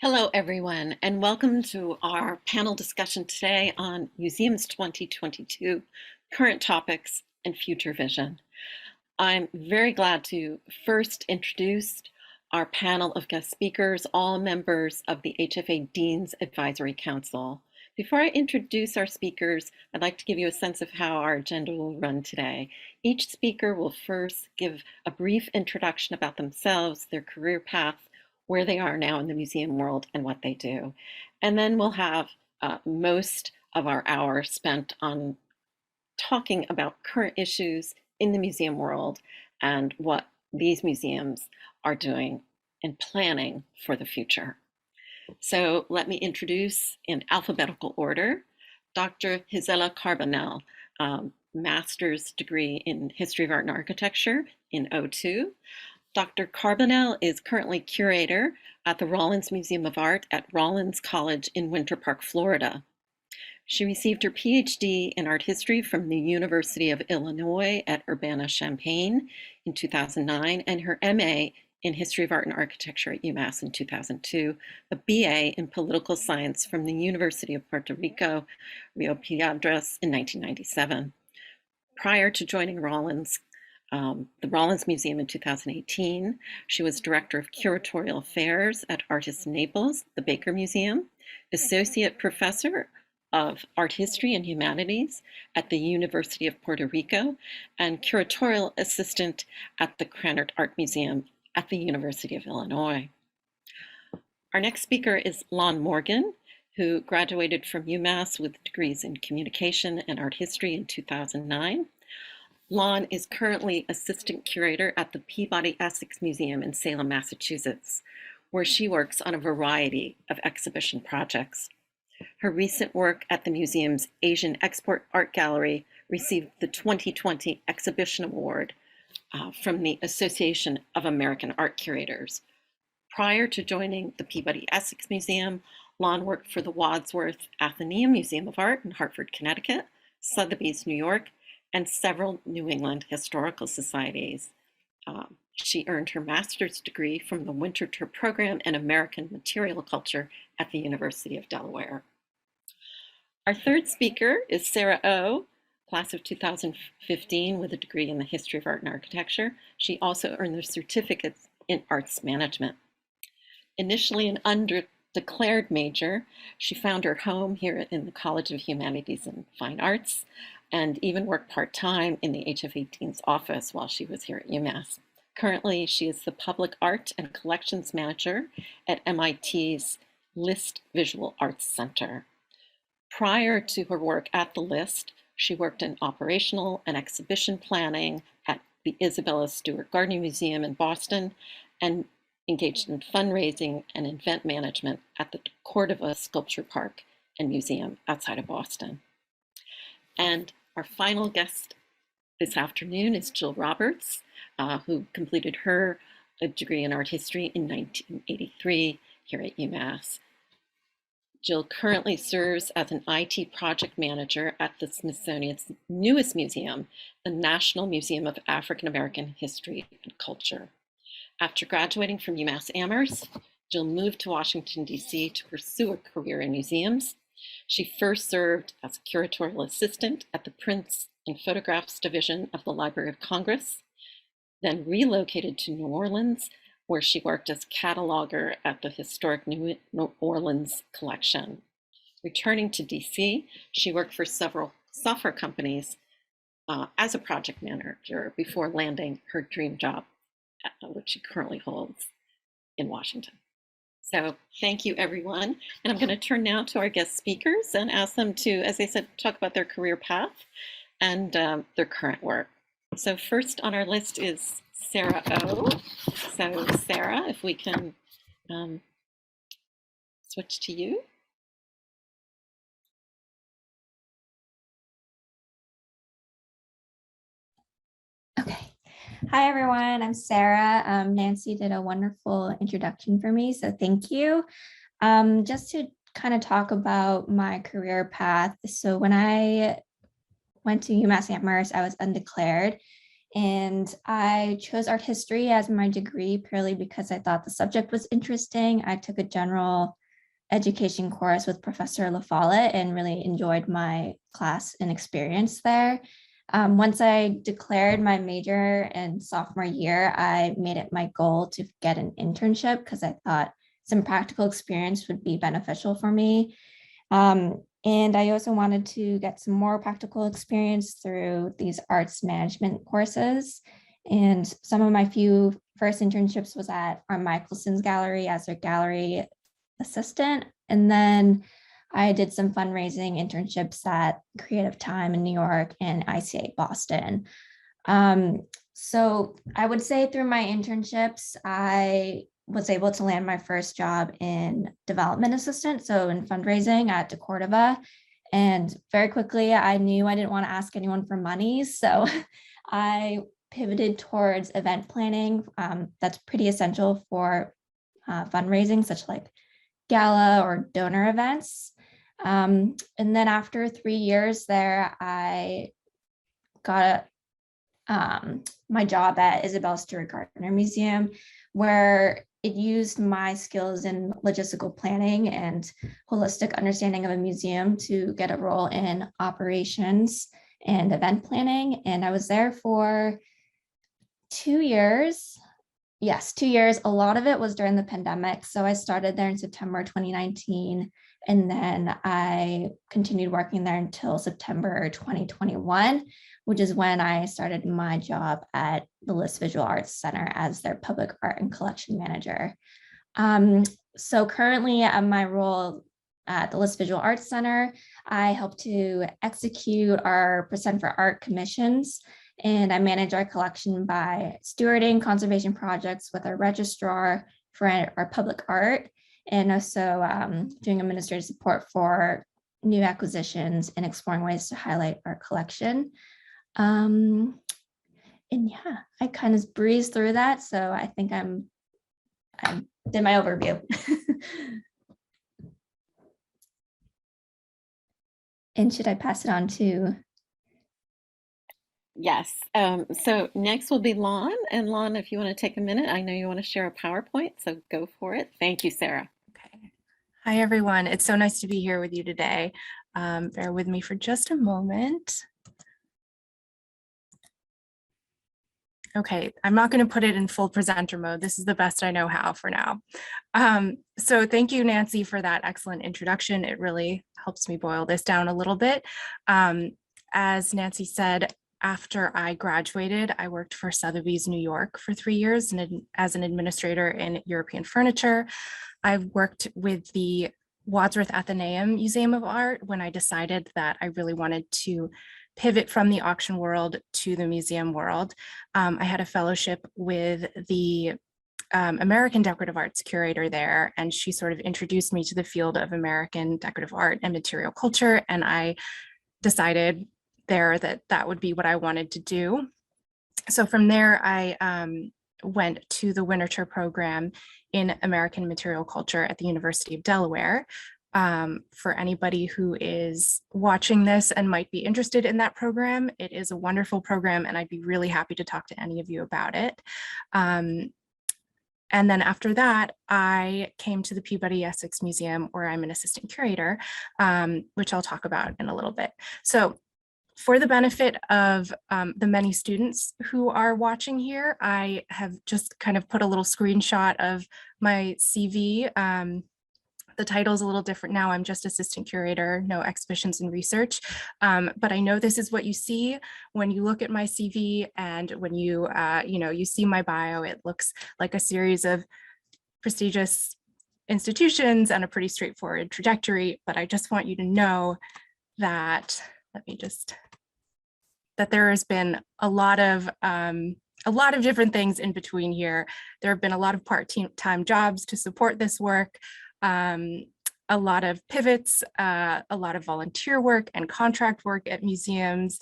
Hello, everyone, and welcome to our panel discussion today on Museums 2022, Current Topics and Future Vision. I'm very glad to first introduce our panel of guest speakers, all members of the HFA Dean's Advisory Council. Before I introduce our speakers, I'd like to give you a sense of how our agenda will run today. Each speaker will first give a brief introduction about themselves, their career path, where they are now in the museum world and what they do. And then we'll have most of our hour spent on talking about current issues in the museum world and what these museums are doing and planning for the future. So let me introduce in alphabetical order, Dr. Gisela Carbonell, master's degree in History of Art and Architecture in '02. Dr. Carbonell is currently curator at the Rollins Museum of Art at Rollins College in Winter Park, Florida. She received her PhD in art history from the University of Illinois at Urbana-Champaign in 2009 and her MA in History of Art and Architecture at UMass in 2002, a BA in Political Science from the University of Puerto Rico, Rio Piedras in 1997. Prior to joining the Rollins Museum in 2018. She was Director of Curatorial Affairs at Artists in Naples, the Baker Museum, Associate Professor of Art History and Humanities at the University of Puerto Rico, and Curatorial Assistant at the Krannert Art Museum at the University of Illinois. Our next speaker is Lon Morgan, who graduated from UMass with degrees in Communication and Art History in 2009. Lon is currently assistant curator at the Peabody Essex Museum in Salem, Massachusetts, where she works on a variety of exhibition projects. Her recent work at the museum's Asian Export Art Gallery received the 2020 Exhibition Award from the Association of American Art Curators. Prior to joining the Peabody Essex Museum, Lon worked for the Wadsworth Atheneum Museum of Art in Hartford, Connecticut, Sotheby's, New York, and several New England historical societies. She earned her master's degree from the Winterthur Program in American Material Culture at the University of Delaware. Our third speaker is Sarah O, class of 2015 with a degree in the History of Art and Architecture. She also earned her certificates in Arts Management. Initially an undeclared major, she found her home here in the College of Humanities and Fine Arts, and even worked part-time in the HFA Dean's office while she was here at UMass. Currently, she is the Public Art and Collections Manager at MIT's List Visual Arts Center. Prior to her work at the List, she worked in operational and exhibition planning at the Isabella Stewart Gardner Museum in Boston and engaged in fundraising and event management at the Cordova Sculpture Park and Museum outside of Boston. And our final guest this afternoon is Jill Roberts, who completed her degree in art history in 1983 here at UMass. Jill currently serves as an IT project manager at the Smithsonian's newest museum, the National Museum of African American History and Culture. After graduating from UMass Amherst, Jill moved to Washington, D.C. to pursue a career in museums. She first served as a curatorial assistant at the Prints and Photographs Division of the Library of Congress, then relocated to New Orleans, where she worked as cataloger at the historic New Orleans collection. Returning to DC, she worked for several software companies as a project manager before landing her dream job, which she currently holds in Washington. So thank you, everyone. And I'm going to turn now to our guest speakers and ask them to, as I said, talk about their career path and their current work. So first on our list is Sarah O. So Sarah, if we can switch to you. Okay. Hi, everyone. I'm Sarah. Nancy did a wonderful introduction for me, so thank you. Just to kind of talk about my career path. So when I went to UMass Amherst, I was undeclared. And I chose art history as my degree purely because I thought the subject was interesting. I took a general education course with Professor LaFollette and really enjoyed my class and experience there. Once I declared my major in sophomore year, I made it my goal to get an internship because I thought some practical experience would be beneficial for me. And I also wanted to get some more practical experience through these arts management courses. And some of my few first internships was at our Michelson's Gallery as their gallery assistant. And then I did some fundraising internships at Creative Time in New York and ICA Boston. So I would say through my internships, I was able to land my first job in development assistant, so in fundraising at De Cordova. And very quickly, I knew I didn't want to ask anyone for money. So I pivoted towards event planning. That's pretty essential for fundraising, such like gala or donor events. And then after 3 years there, I got my job at Isabel Stewart Gardner Museum, where it used my skills in logistical planning and holistic understanding of a museum to get a role in operations and event planning. And I was there for 2 years. Yes, 2 years. A lot of it was during the pandemic. So I started there in September 2019, and then I continued working there until September 2021, which is when I started my job at the List Visual Arts Center as their public art and collection manager. So currently my role at the List Visual Arts Center, I help to execute our Percent for Art commissions, and I manage our collection by stewarding conservation projects with our registrar for our public art, and also doing administrative support for new acquisitions and exploring ways to highlight our collection. And yeah, I kind of breezed through that. So I think I did my overview. And should I pass it on to? Yes. So next will be Lon. And Lon, if you want to take a minute, I know you want to share a PowerPoint, so go for it. Thank you, Sarah. Okay. Hi, everyone. It's so nice to be here with you today. Bear with me for just a moment. Okay, I'm not going to put it in full presenter mode. This is the best I know how for now. So thank you, Nancy, for that excellent introduction. It really helps me boil this down a little bit. As Nancy said, after I graduated, I worked for Sotheby's New York for 3 years as an administrator in European furniture. I've worked with the Wadsworth Atheneum Museum of Art when I decided that I really wanted to pivot from the auction world to the museum world. I had a fellowship with the American decorative arts curator there, and she sort of introduced me to the field of American decorative art and material culture, and I decided there that that would be what I wanted to do. So from there, I went to the Winterthur program in American material culture at the University of Delaware. For anybody who is watching this and might be interested in that program, it is a wonderful program, and I'd be really happy to talk to any of you about it. And then after that, I came to the Peabody Essex Museum, where I'm an assistant curator, which I'll talk about in a little bit. So for the benefit of the many students who are watching here, I have just kind of put a little screenshot of my CV. The title is a little different now. I'm just assistant curator, no exhibitions and research. But I know this is what you see when you look at my CV, and when you see my bio. It looks like a series of prestigious institutions and a pretty straightforward trajectory. But I just want you to know that that there has been a lot of different things in between here. There have been a lot of part-time jobs to support this work. A lot of pivots, a lot of volunteer work and contract work at museums.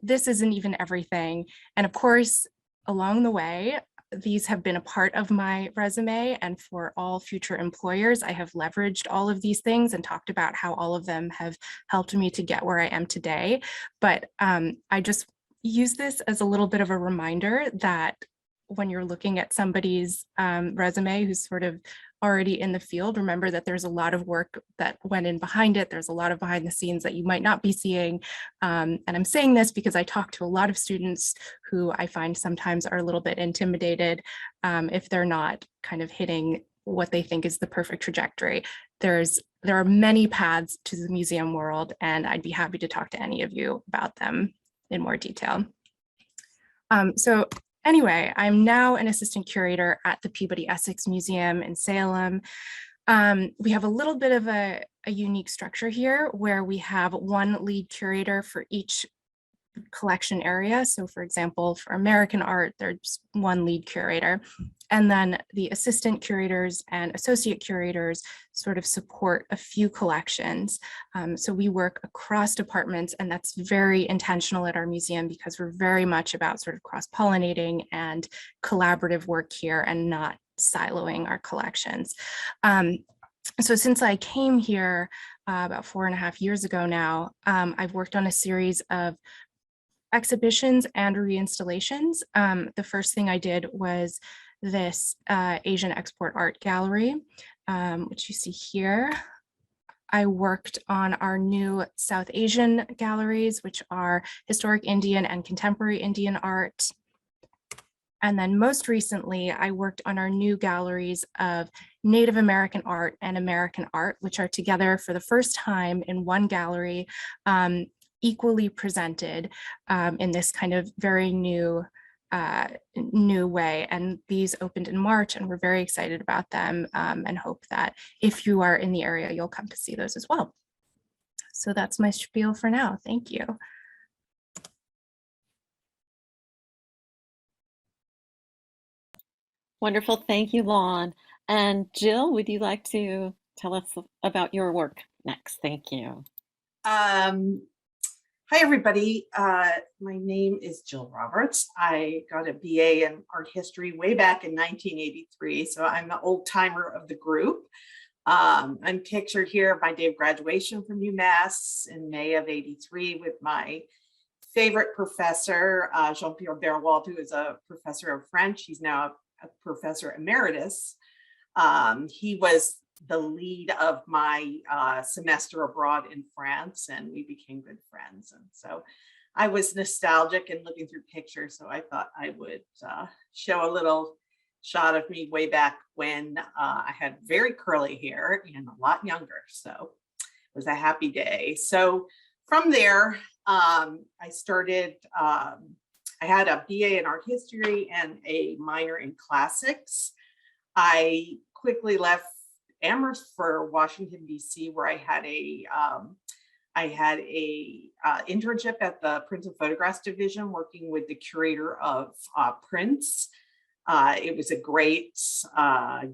This isn't even everything. And of course, along the way, these have been a part of my resume, and for all future employers, I have leveraged all of these things and talked about how all of them have helped me to get where I am today. But I just use this as a little bit of a reminder that when you're looking at somebody's resume who's sort of already in the field, remember that there's a lot of work that went in behind it. There's a lot of behind the scenes that you might not be seeing. And I'm saying this because I talk to a lot of students who I find sometimes are a little bit intimidated if they're not kind of hitting what they think is the perfect trajectory. There are many paths to the museum world, and I'd be happy to talk to any of you about them in more detail. So anyway, I'm now an assistant curator at the Peabody Essex Museum in Salem. We have a little bit of a unique structure here where we have one lead curator for each collection area. So for example, for American art, there's one lead curator, and then the assistant curators and associate curators sort of support a few collections. So we work across departments, and that's very intentional at our museum because we're very much about sort of cross-pollinating and collaborative work here and not siloing our collections. So since I came here about 4.5 years ago now, I've worked on a series of exhibitions and reinstallations. The first thing I did was this Asian Export Art Gallery, which you see here. I worked on our new South Asian galleries, which are historic Indian and contemporary Indian art. And then most recently, I worked on our new galleries of Native American art and American art, which are together for the first time in one gallery, equally presented in this kind of very new way. And these opened in March, and we're very excited about them and hope that if you are in the area, you'll come to see those as well. So that's my spiel for now. Thank you. Wonderful. Thank you, Lon. And Jill, would you like to tell us about your work next? Thank you. Hi, everybody. My name is Jill Roberts. I got a BA in art history way back in 1983, so I'm the old timer of the group. I'm pictured here by day of graduation from UMass in May of '83 with my favorite professor, Jean-Pierre Berwald, who is a professor of French. He's now a professor emeritus. He was the lead of my semester abroad in France, and we became good friends. And so I was nostalgic and looking through pictures, so I thought I would show a little shot of me way back when I had very curly hair and a lot younger. So it was a happy day. So from there, I started, I had a BA in art history and a minor in classics. I quickly left Amherst for Washington, D.C., where I had a internship at the Prints and Photographs division, working with the curator of prints. It was a great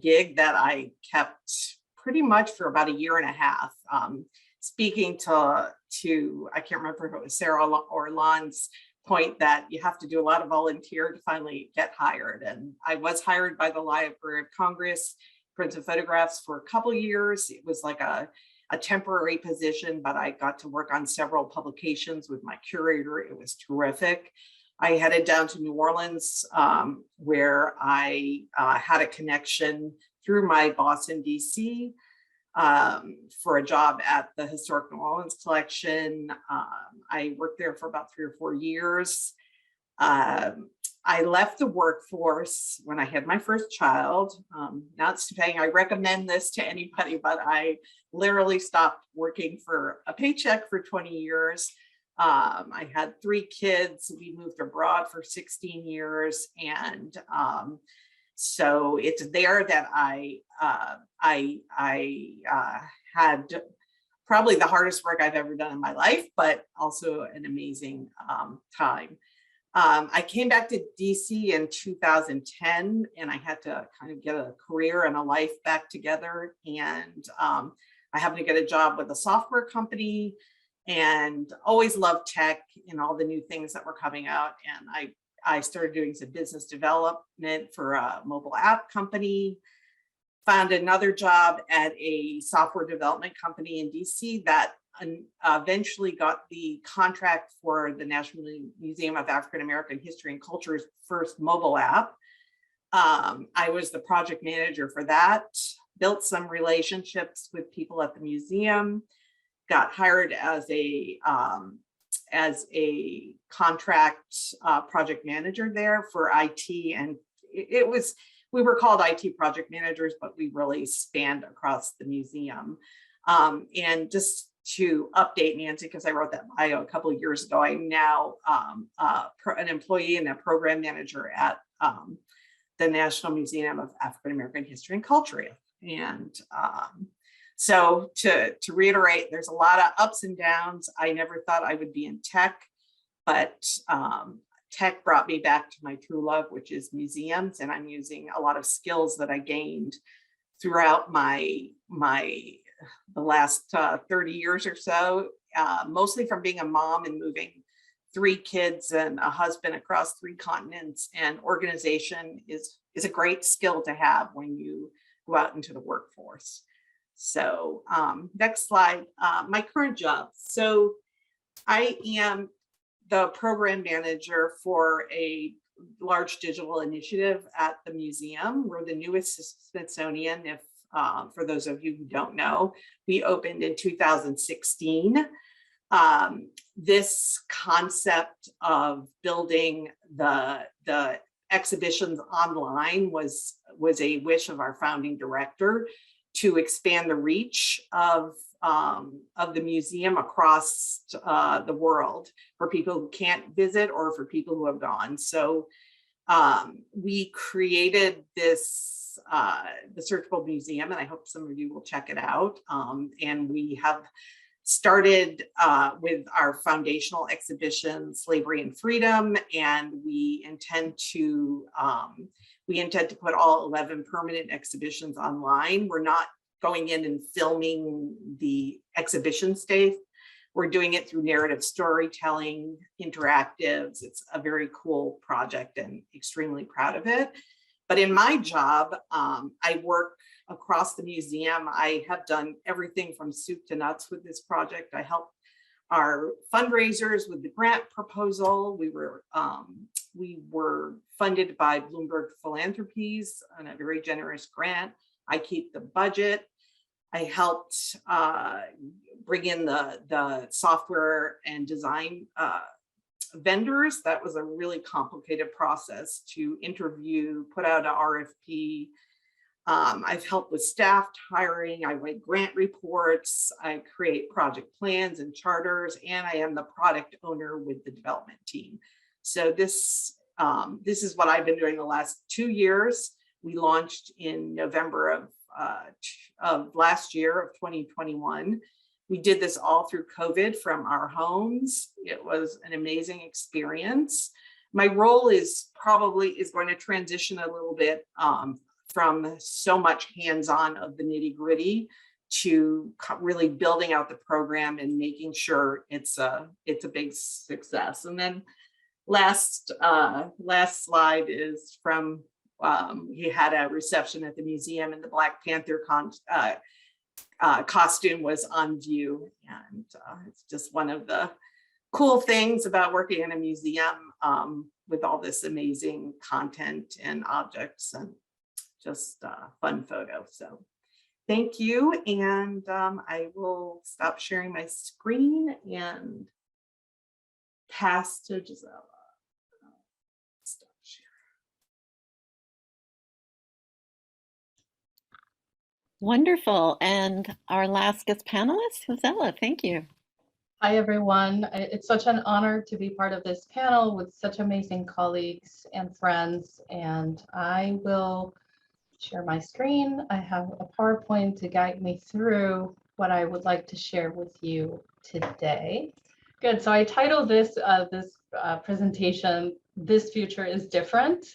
gig that I kept pretty much for about 1.5 years. Speaking to I can't remember if it was Sarah or Lon's point that you have to do a lot of volunteer to finally get hired. And I was hired by the Library of Congress, Prints and Photographs, for a couple of years. It was like a temporary position, but I got to work on several publications with my curator. It was terrific. I headed down to New Orleans, where I had a connection through my boss in DC for a job at the Historic New Orleans Collection. I worked there for about 3 or 4 years. I left the workforce when I had my first child. Not saying I recommend this to anybody, but I literally stopped working for a paycheck for 20 years. I had 3 kids. We moved abroad for 16 years. And so it's there that I had probably the hardest work I've ever done in my life, but also an amazing time. I came back to DC in 2010, and I had to kind of get a career and a life back together. And I happened to get a job with a software company, and always loved tech and all the new things that were coming out. And I started doing some business development for a mobile app company. Found another job at a software development company in DC that eventually got the contract for the National Museum of African American History and Culture's first mobile app. I was the project manager for that, built some relationships with people at the museum, got hired as a contract project manager there for IT. And we were called IT project managers, but we really spanned across the museum. And just to update Nancy, because I wrote that bio a couple of years ago, I'm now an employee and a program manager at the National Museum of African American History and Culture. And so to reiterate, there's a lot of ups and downs. I never thought I would be in tech, but tech brought me back to my true love, which is museums. And I'm using a lot of skills that I gained throughout the last 30 years or so, mostly from being a mom and moving 3 kids and a husband across 3 continents. And organization is a great skill to have when you go out into the workforce. So next slide, my current job. So I am the program manager for a large digital initiative at the museum. We're the newest Smithsonian, if for those of you who don't know. We opened in 2016. This concept of building the exhibitions online was a wish of our founding director to expand the reach of the museum across the world for people who can't visit or for people who have gone. So we created this, the Searchable Museum, and I hope some of you will check it out. And we have started with our foundational exhibition, Slavery and Freedom, and we intend to put all 11 permanent exhibitions online. We're not going in and filming the exhibition space. We're doing it through narrative storytelling, interactives. It's a very cool project and extremely proud of it. But in my job, I work across the museum. I have done everything from soup to nuts with this project. I help our fundraisers with the grant proposal. We were funded by Bloomberg Philanthropies on a very generous grant. I keep the budget. I helped bring in the software and design vendors. That was a really complicated process to interview, put out an RFP. I've helped with staff hiring. I write grant reports. I create project plans and charters, and I am the product owner with the development team. So this is what I've been doing the last 2 years. We launched in November of last year of 2021. We did this all through COVID from our homes. It was an amazing experience. My role is going to transition a little bit from so much hands-on of the nitty-gritty to really building out the program and making sure it's a big success. And then last slide is from he had a reception at the museum, and the Black Panther costume was on view. And it's just one of the cool things about working in a museum with all this amazing content and objects, and just fun photo. So thank you. And I will stop sharing my screen and pass to Gisela. Wonderful. And our last guest panelist, Gisela, thank you. Hi, everyone. It's such an honor to be part of this panel with such amazing colleagues and friends. And I will share my screen. I have a PowerPoint to guide me through what I would like to share with you today. Good. So I titled this presentation, "This Future is Different."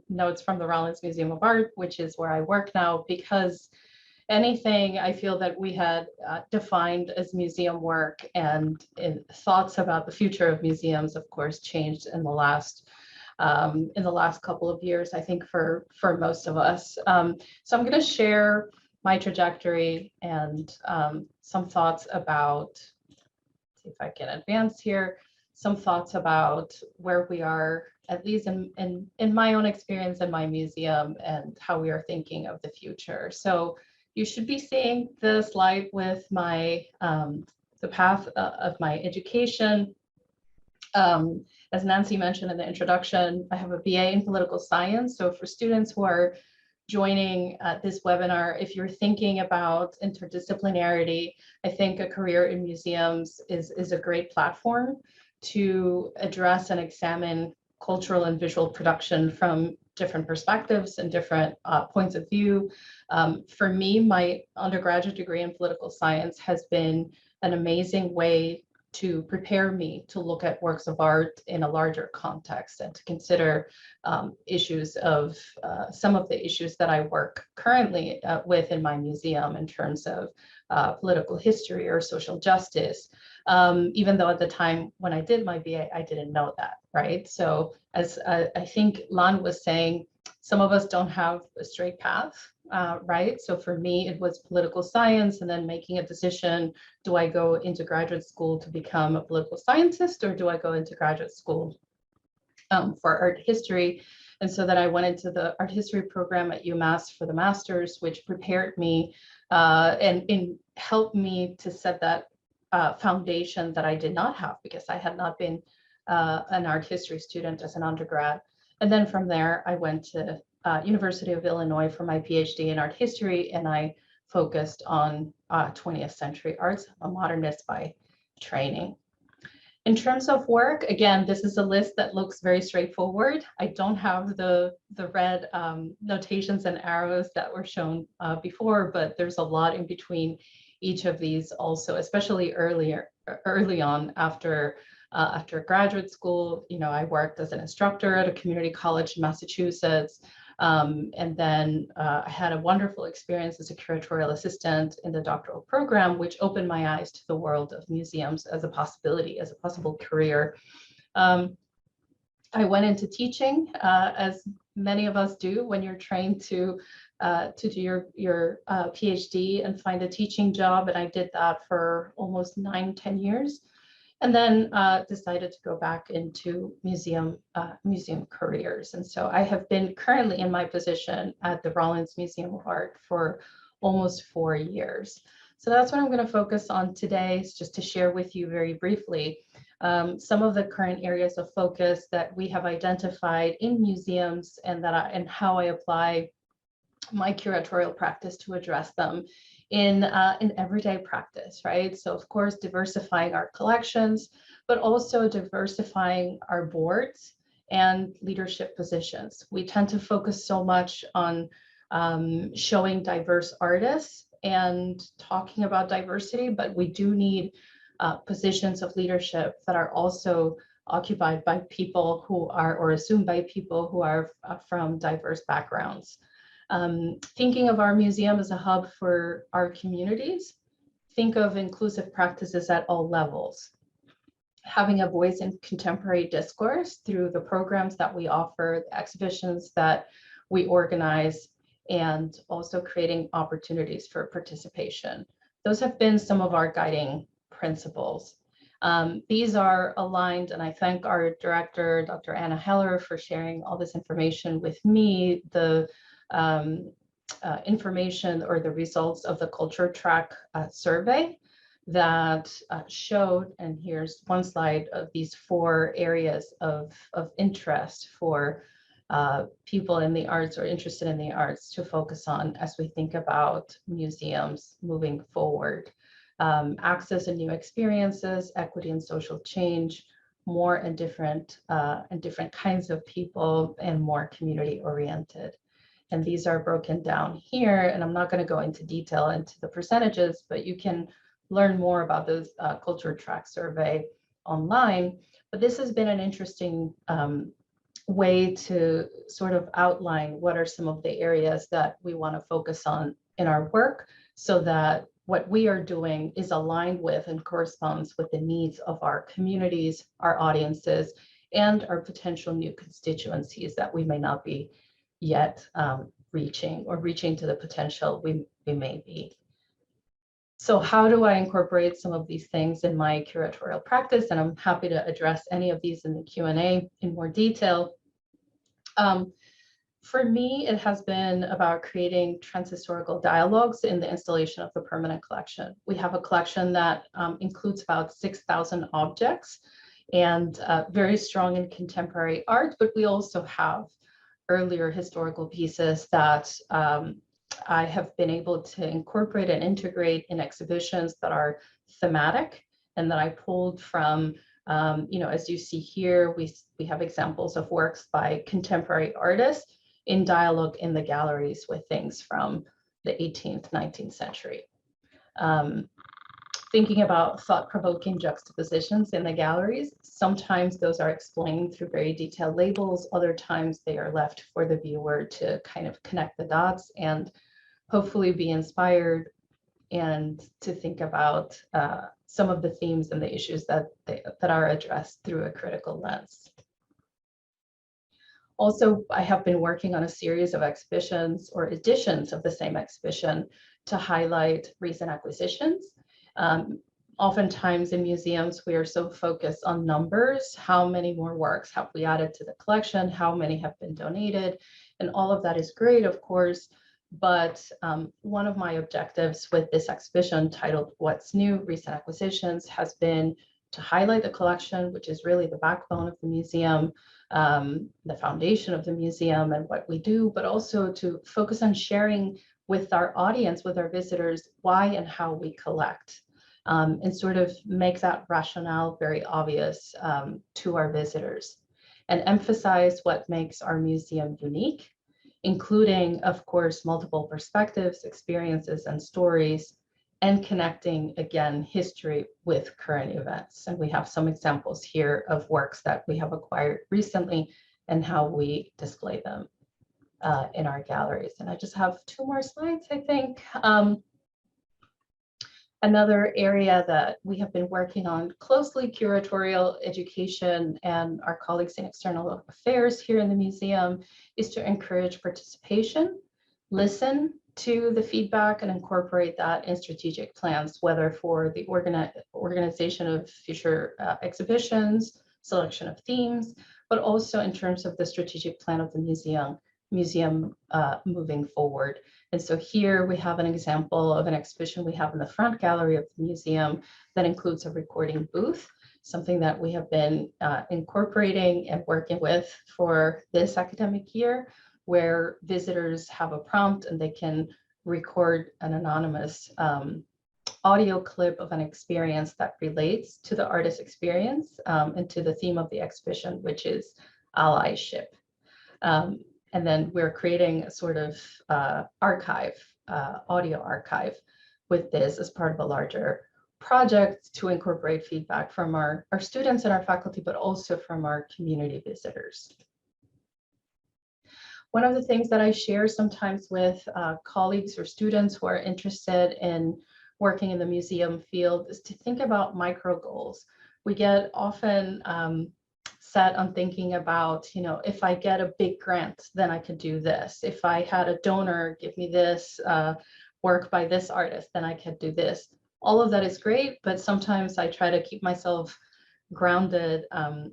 Notes from the Rollins Museum of Art, which is where I work now, because anything I feel that we had defined as museum work and thoughts about the future of museums, of course, changed in the last couple of years, I think, for most of us. So I'm going to share my trajectory and some thoughts about see if I can advance here, some thoughts about where we are, at least in my own experience in my museum, and how we are thinking of the future. So you should be seeing the slide with my the path of my education. As Nancy mentioned in the introduction, I have a BA in political science. So for students who are joining this webinar, if you're thinking about interdisciplinarity, I think a career in museums is a great platform to address and examine cultural and visual production from different perspectives and different points of view. For me, my undergraduate degree in political science has been an amazing way to prepare me to look at works of art in a larger context and to consider issues of some of the issues that I work currently with in my museum in terms of political history or social justice, even though at the time when I did my BA, I didn't know that, right? So as I think Lan was saying, some of us don't have a straight path, right? So for me, it was political science and then making a decision, do I go into graduate school to become a political scientist, or do I go into graduate school for art history? And so then I went into the art history program at UMass for the master's, which prepared me and helped me to set that foundation that I did not have, because I had not been an art history student as an undergrad. And then from there, I went to University of Illinois for my PhD in art history, and I focused on 20th century arts. I'm a modernist by training. In terms of work, again, this is a list that looks very straightforward. I don't have the red notations and arrows that were shown before, but there's a lot in between each of these also, especially early on after graduate school. You know, I worked as an instructor at a community college in Massachusetts. And then I had a wonderful experience as a curatorial assistant in the doctoral program, which opened my eyes to the world of museums as a possibility, as a possible career. I went into teaching, as many of us do when you're trained to do your PhD and find a teaching job. And I did that for almost 9-10 years. And then decided to go back into museum careers. And so I have been currently in my position at the Rollins Museum of Art for almost 4 years. So that's what I'm going to focus on today, is just to share with you very briefly some of the current areas of focus that we have identified in museums, and and how I apply my curatorial practice to address them in everyday practice, right? So of course, diversifying our collections, but also diversifying our boards and leadership positions. We tend to focus so much on showing diverse artists and talking about diversity, but we do need positions of leadership that are also occupied by people who are, or assumed by people who are from diverse backgrounds. Thinking of our museum as a hub for our communities, think of inclusive practices at all levels. Having a voice in contemporary discourse through the programs that we offer, the exhibitions that we organize, and also creating opportunities for participation. Those have been some of our guiding principles. These are aligned, and I thank our director, Dr. Anna Heller, for sharing all this information with me. The information or the results of the culture track survey that showed, and here's one slide of these 4 areas of interest for people in the arts or interested in the arts to focus on as we think about museums moving forward. Access and new experiences, equity and social change, more and different kinds of people, and more community oriented. And these are broken down here, and I'm not going to go into detail into the percentages, but you can learn more about those culture track survey online. But this has been an interesting way to sort of outline what are some of the areas that we want to focus on in our work, so that what we are doing is aligned with and corresponds with the needs of our communities, our audiences, and our potential new constituencies that we may not be yet reaching to the potential we may be. So how do I incorporate some of these things in my curatorial practice? And I'm happy to address any of these in the Q&A in more detail. For me, it has been about creating transhistorical dialogues in the installation of the permanent collection. We have a collection that includes about 6,000 objects and very strong in contemporary art, but we also have earlier historical pieces that I have been able to incorporate and integrate in exhibitions that are thematic and that I pulled from, as you see here, we have examples of works by contemporary artists in dialogue in the galleries with things from the 18th, 19th century. Thinking about thought-provoking juxtapositions in the galleries, sometimes those are explained through very detailed labels, other times they are left for the viewer to kind of connect the dots and hopefully be inspired and to think about some of the themes and the issues that are addressed through a critical lens. Also, I have been working on a series of exhibitions or editions of the same exhibition to highlight recent acquisitions. Oftentimes in museums, we are so focused on numbers, how many more works have we added to the collection, how many have been donated, and all of that is great, of course, but one of my objectives with this exhibition titled What's New? Recent Acquisitions has been to highlight the collection, which is really the backbone of the museum, the foundation of the museum and what we do, but also to focus on sharing with our audience, with our visitors, why and how we collect, and sort of make that rationale very obvious to our visitors, and emphasize what makes our museum unique, including, of course, multiple perspectives, experiences, and stories, and connecting, again, history with current events. And we have some examples here of works that we have acquired recently and how we display them in our galleries. And I just have 2 more slides, I think. Another area that we have been working on closely, curatorial education and our colleagues in external affairs here in the museum, is to encourage participation, listen to the feedback and incorporate that in strategic plans, whether for the organization of future exhibitions, selection of themes, but also in terms of the strategic plan of the museum moving forward. And so here we have an example of an exhibition we have in the front gallery of the museum that includes a recording booth, something that we have been incorporating and working with for this academic year, where visitors have a prompt and they can record an anonymous audio clip of an experience that relates to the artist's experience and to the theme of the exhibition, which is allyship. And then we're creating a sort of archive, audio archive with this as part of a larger project to incorporate feedback from our students and our faculty, but also from our community visitors. One of the things that I share sometimes with colleagues or students who are interested in working in the museum field is to think about micro goals. We get often set on thinking about, if I get a big grant, then I could do this. If I had a donor give me this work by this artist, then I could do this. All of that is great, but sometimes I try to keep myself grounded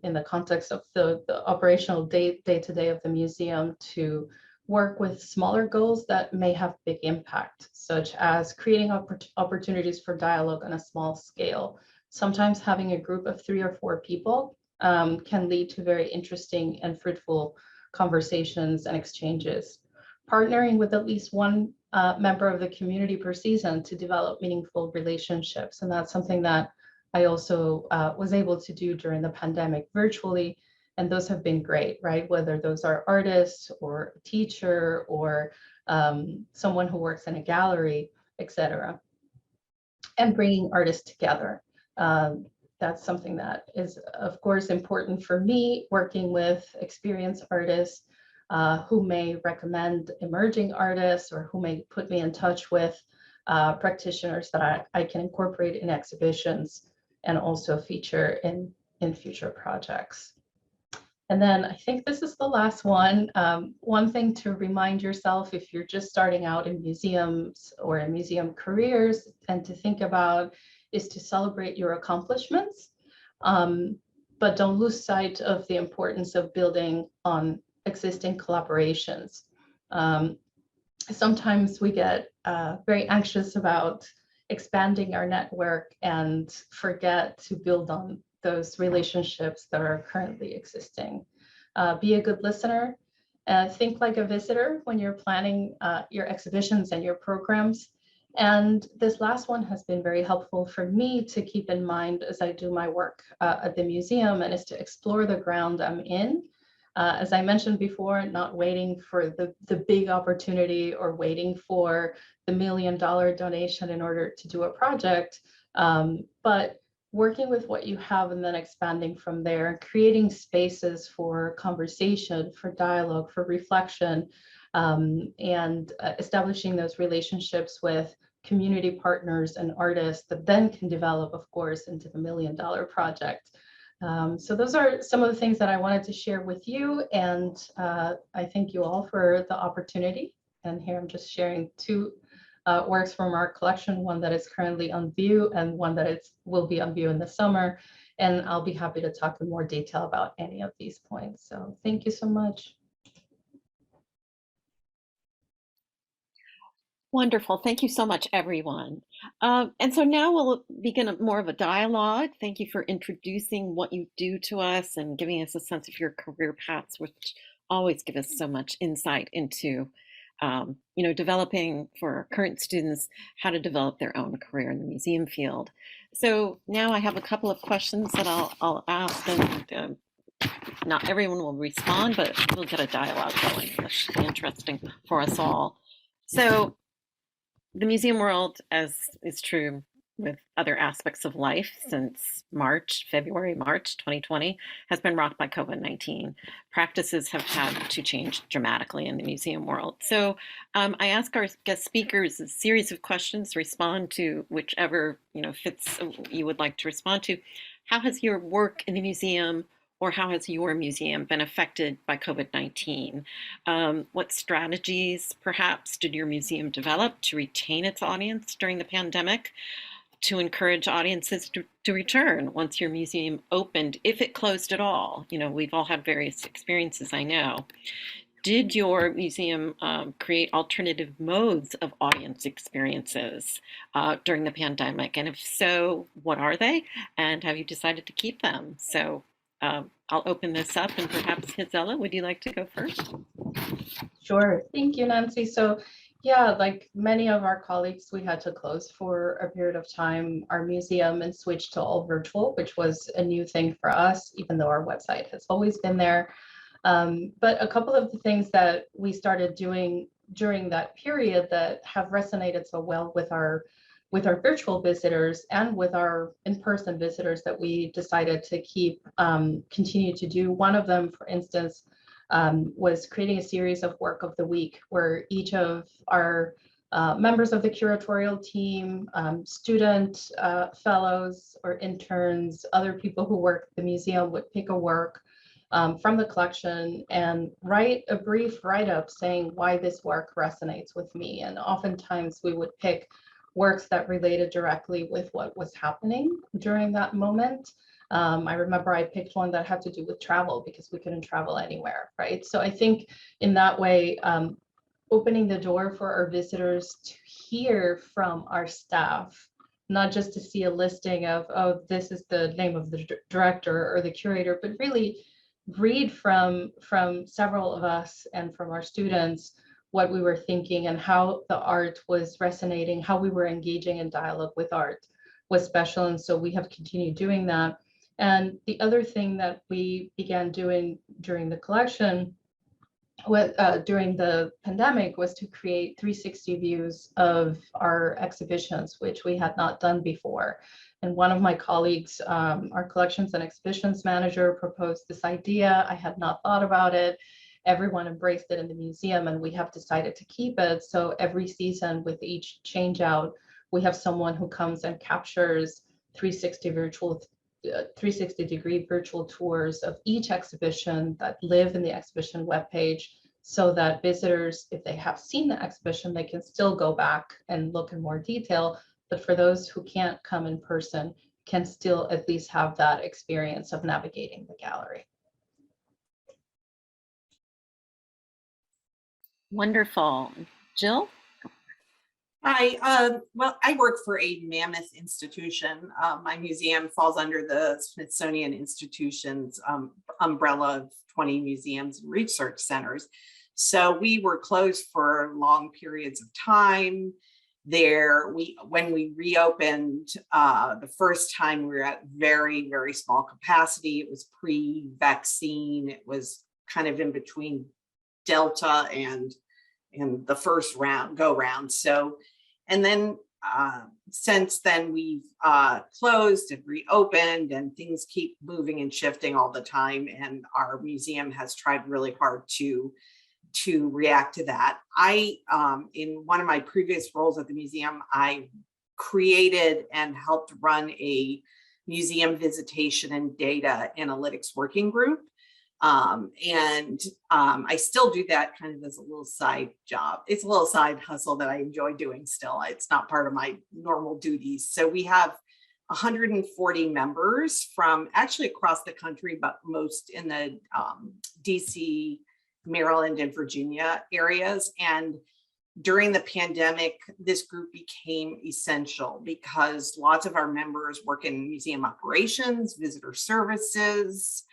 in the context of the operational day-to-day of the museum to work with smaller goals that may have big impact, such as creating opportunities for dialogue on a small scale. Sometimes having a group of 3 or 4 people can lead to very interesting and fruitful conversations and exchanges. Partnering with at least one member of the community per season to develop meaningful relationships. And that's something that I also was able to do during the pandemic virtually, and those have been great, right? Whether those are artists or a teacher or someone who works in a gallery, etc. And bringing artists together. That's something that is, of course, important for me, working with experienced artists who may recommend emerging artists or who may put me in touch with practitioners that I can incorporate in exhibitions and also feature in future projects. And then I think this is the last one. One thing to remind yourself if you're just starting out in museums or in museum careers and to think about is to celebrate your accomplishments, but don't lose sight of the importance of building on existing collaborations. Sometimes we get very anxious about expanding our network and forget to build on those relationships that are currently existing. Be a good listener. Think like a visitor when you're planning your exhibitions and your programs. And this last one has been very helpful for me to keep in mind as I do my work at the museum, and is to explore the ground I'm in. As I mentioned before, not waiting for the big opportunity or waiting for the $1 million donation in order to do a project, but working with what you have and then expanding from there, creating spaces for conversation, for dialogue, for reflection, and establishing those relationships with community partners and artists that then can develop, of course, into the $1 million project. So those are some of the things that I wanted to share with you, and I thank you all for the opportunity. And here I'm just sharing two works from our collection, one that is currently on view and one that will be on view in the summer. And I'll be happy to talk in more detail about any of these points. So thank you so much. Wonderful. Thank you so much, everyone. And so now we'll begin more of a dialogue. Thank you for introducing what you do to us and giving us a sense of your career paths, which always give us so much insight into, developing for our current students how to develop their own career in the museum field. So now I have a couple of questions that I'll ask, and not everyone will respond, but we'll get a dialogue going. That should be interesting for us all. So the museum world, as is true with other aspects of life since February, March 2020, has been rocked by COVID-19. Practices have had to change dramatically in the museum world. So I ask our guest speakers a series of questions, respond to whichever fits you would like to respond to. How has your work in the museum, or how has your museum been affected by COVID-19? What strategies, perhaps, did your museum develop to retain its audience during the pandemic, to encourage audiences to return once your museum opened, if it closed at all? We've all had various experiences, I know. Did your museum create alternative modes of audience experiences during the pandemic? And if so, what are they? And have you decided to keep them? So I'll open this up, and perhaps Gisela, would you like to go first? Sure. Thank you, Nancy. So yeah, like many of our colleagues, we had to close for a period of time our museum and switch to all virtual, which was a new thing for us, even though our website has always been there. But a couple of the things that we started doing during that period that have resonated so well with our virtual visitors and with our in-person visitors that we decided to continue to do. One of them, for instance, was creating a series of work of the week where each of our members of the curatorial team, student fellows or interns, other people who work at the museum would pick a work from the collection and write a brief write-up saying why this work resonates with me. And oftentimes we would pick works that related directly with what was happening during that moment. I remember I picked one that had to do with travel because we couldn't travel anywhere, right? So I think in that way, opening the door for our visitors to hear from our staff, not just to see a listing of, oh, this is the name of the director or the curator, but really read from several of us and from our students what we were thinking and how the art was resonating, how we were engaging in dialogue with art was special. And so we have continued doing that. And the other thing that we began doing during the collection, during the pandemic, was to create 360 views of our exhibitions, which we had not done before. And one of my colleagues, our collections and exhibitions manager, proposed this idea. I had not thought about it. Everyone embraced it in the museum, and we have decided to keep it. So every season, with each change out, we have someone who comes and captures 360 360-degree virtual tours of each exhibition that live in the exhibition webpage, so that visitors, if they have seen the exhibition, they can still go back and look in more detail. But for those who can't come in person, can still at least have that experience of navigating the gallery. Wonderful. Jill? Hi, well, I work for a mammoth institution. My museum falls under the Smithsonian Institution's umbrella of 20 museums and research centers. So we were closed for long periods of time. When we reopened the first time, we were at very, very small capacity. It was pre-vaccine. It was kind of in between Delta and the first go round. So, and then since then we've closed and reopened, and things keep moving and shifting all the time. And our museum has tried really hard to react to that. In one of my previous roles at the museum, I created and helped run a museum visitation and data analytics working group. I still do that kind of as a little side job. It's a little side hustle that I enjoy doing still. It's not part of my normal duties. So we have 140 members from actually across the country, but most in the DC, Maryland, and Virginia areas. And during the pandemic, this group became essential because lots of our members work in museum operations, visitor services,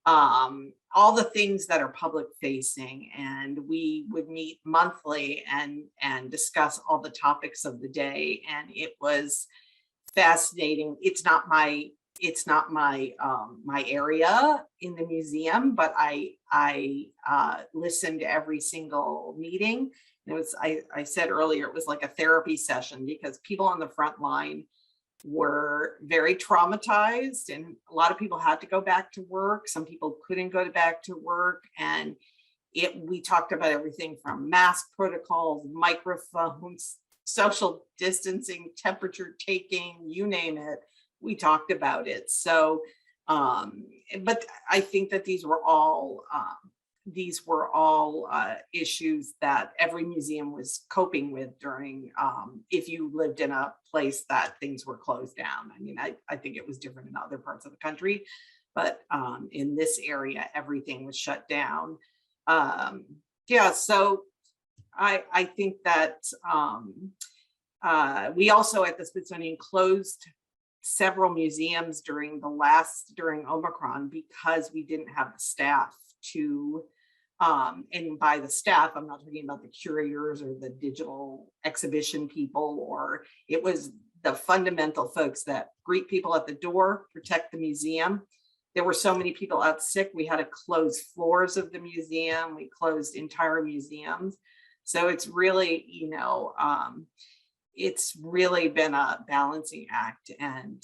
all the things that are public facing. And we would meet monthly and discuss all the topics of the day. And it was fascinating. It's not my my area in the museum, but I listened to every single meeting. And it was, I said earlier, it was like a therapy session because people on the front line were very traumatized, and a lot of people had to go back to work. Some people couldn't go back to work, and we talked about everything from mask protocols, microphones, social distancing, temperature taking, you name it. We talked about it. So, but I think that these were all issues that every museum was coping with during, if you lived in a place that things were closed down. I mean, I think it was different in other parts of the country, but in this area, everything was shut down. Yeah, so I think that we also at the Smithsonian closed several museums during Omicron because we didn't have the staff to, and by the staff, I'm not talking about the curators or the digital exhibition people, or it was the fundamental folks that greet people at the door, protect the museum. There were so many people out sick, we had to close floors of the museum. We closed entire museums. So it's really, it's really been a balancing act. And,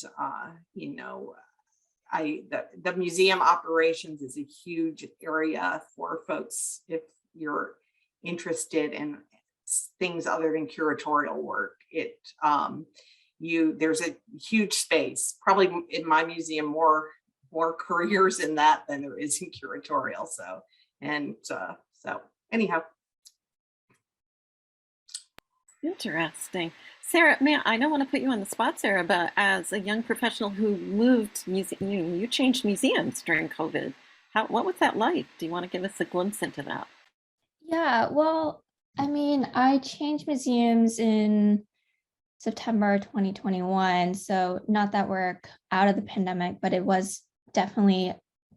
the museum operations is a huge area for folks if you're interested in things other than curatorial work. There's a huge space, probably in my museum, more careers in that than there is in curatorial. So anyhow. Interesting. Sarah, I don't want to put you on the spot, Sarah, but as a young professional who moved you changed museums during COVID. What was that like? Do you want to give us a glimpse into that? Yeah, well, I mean, I changed museums in September 2021. So not that we're out of the pandemic, but it was definitely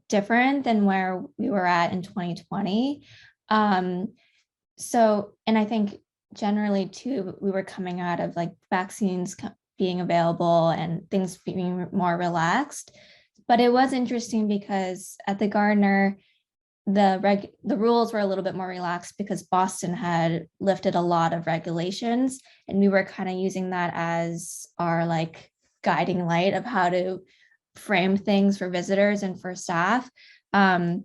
different than where we were at in 2020. And I think generally too, we were coming out of like vaccines being available and things being more relaxed. But it was interesting because at the Gardner, the rules were a little bit more relaxed because Boston had lifted a lot of regulations, and we were kind of using that as our like guiding light of how to frame things for visitors and for staff. But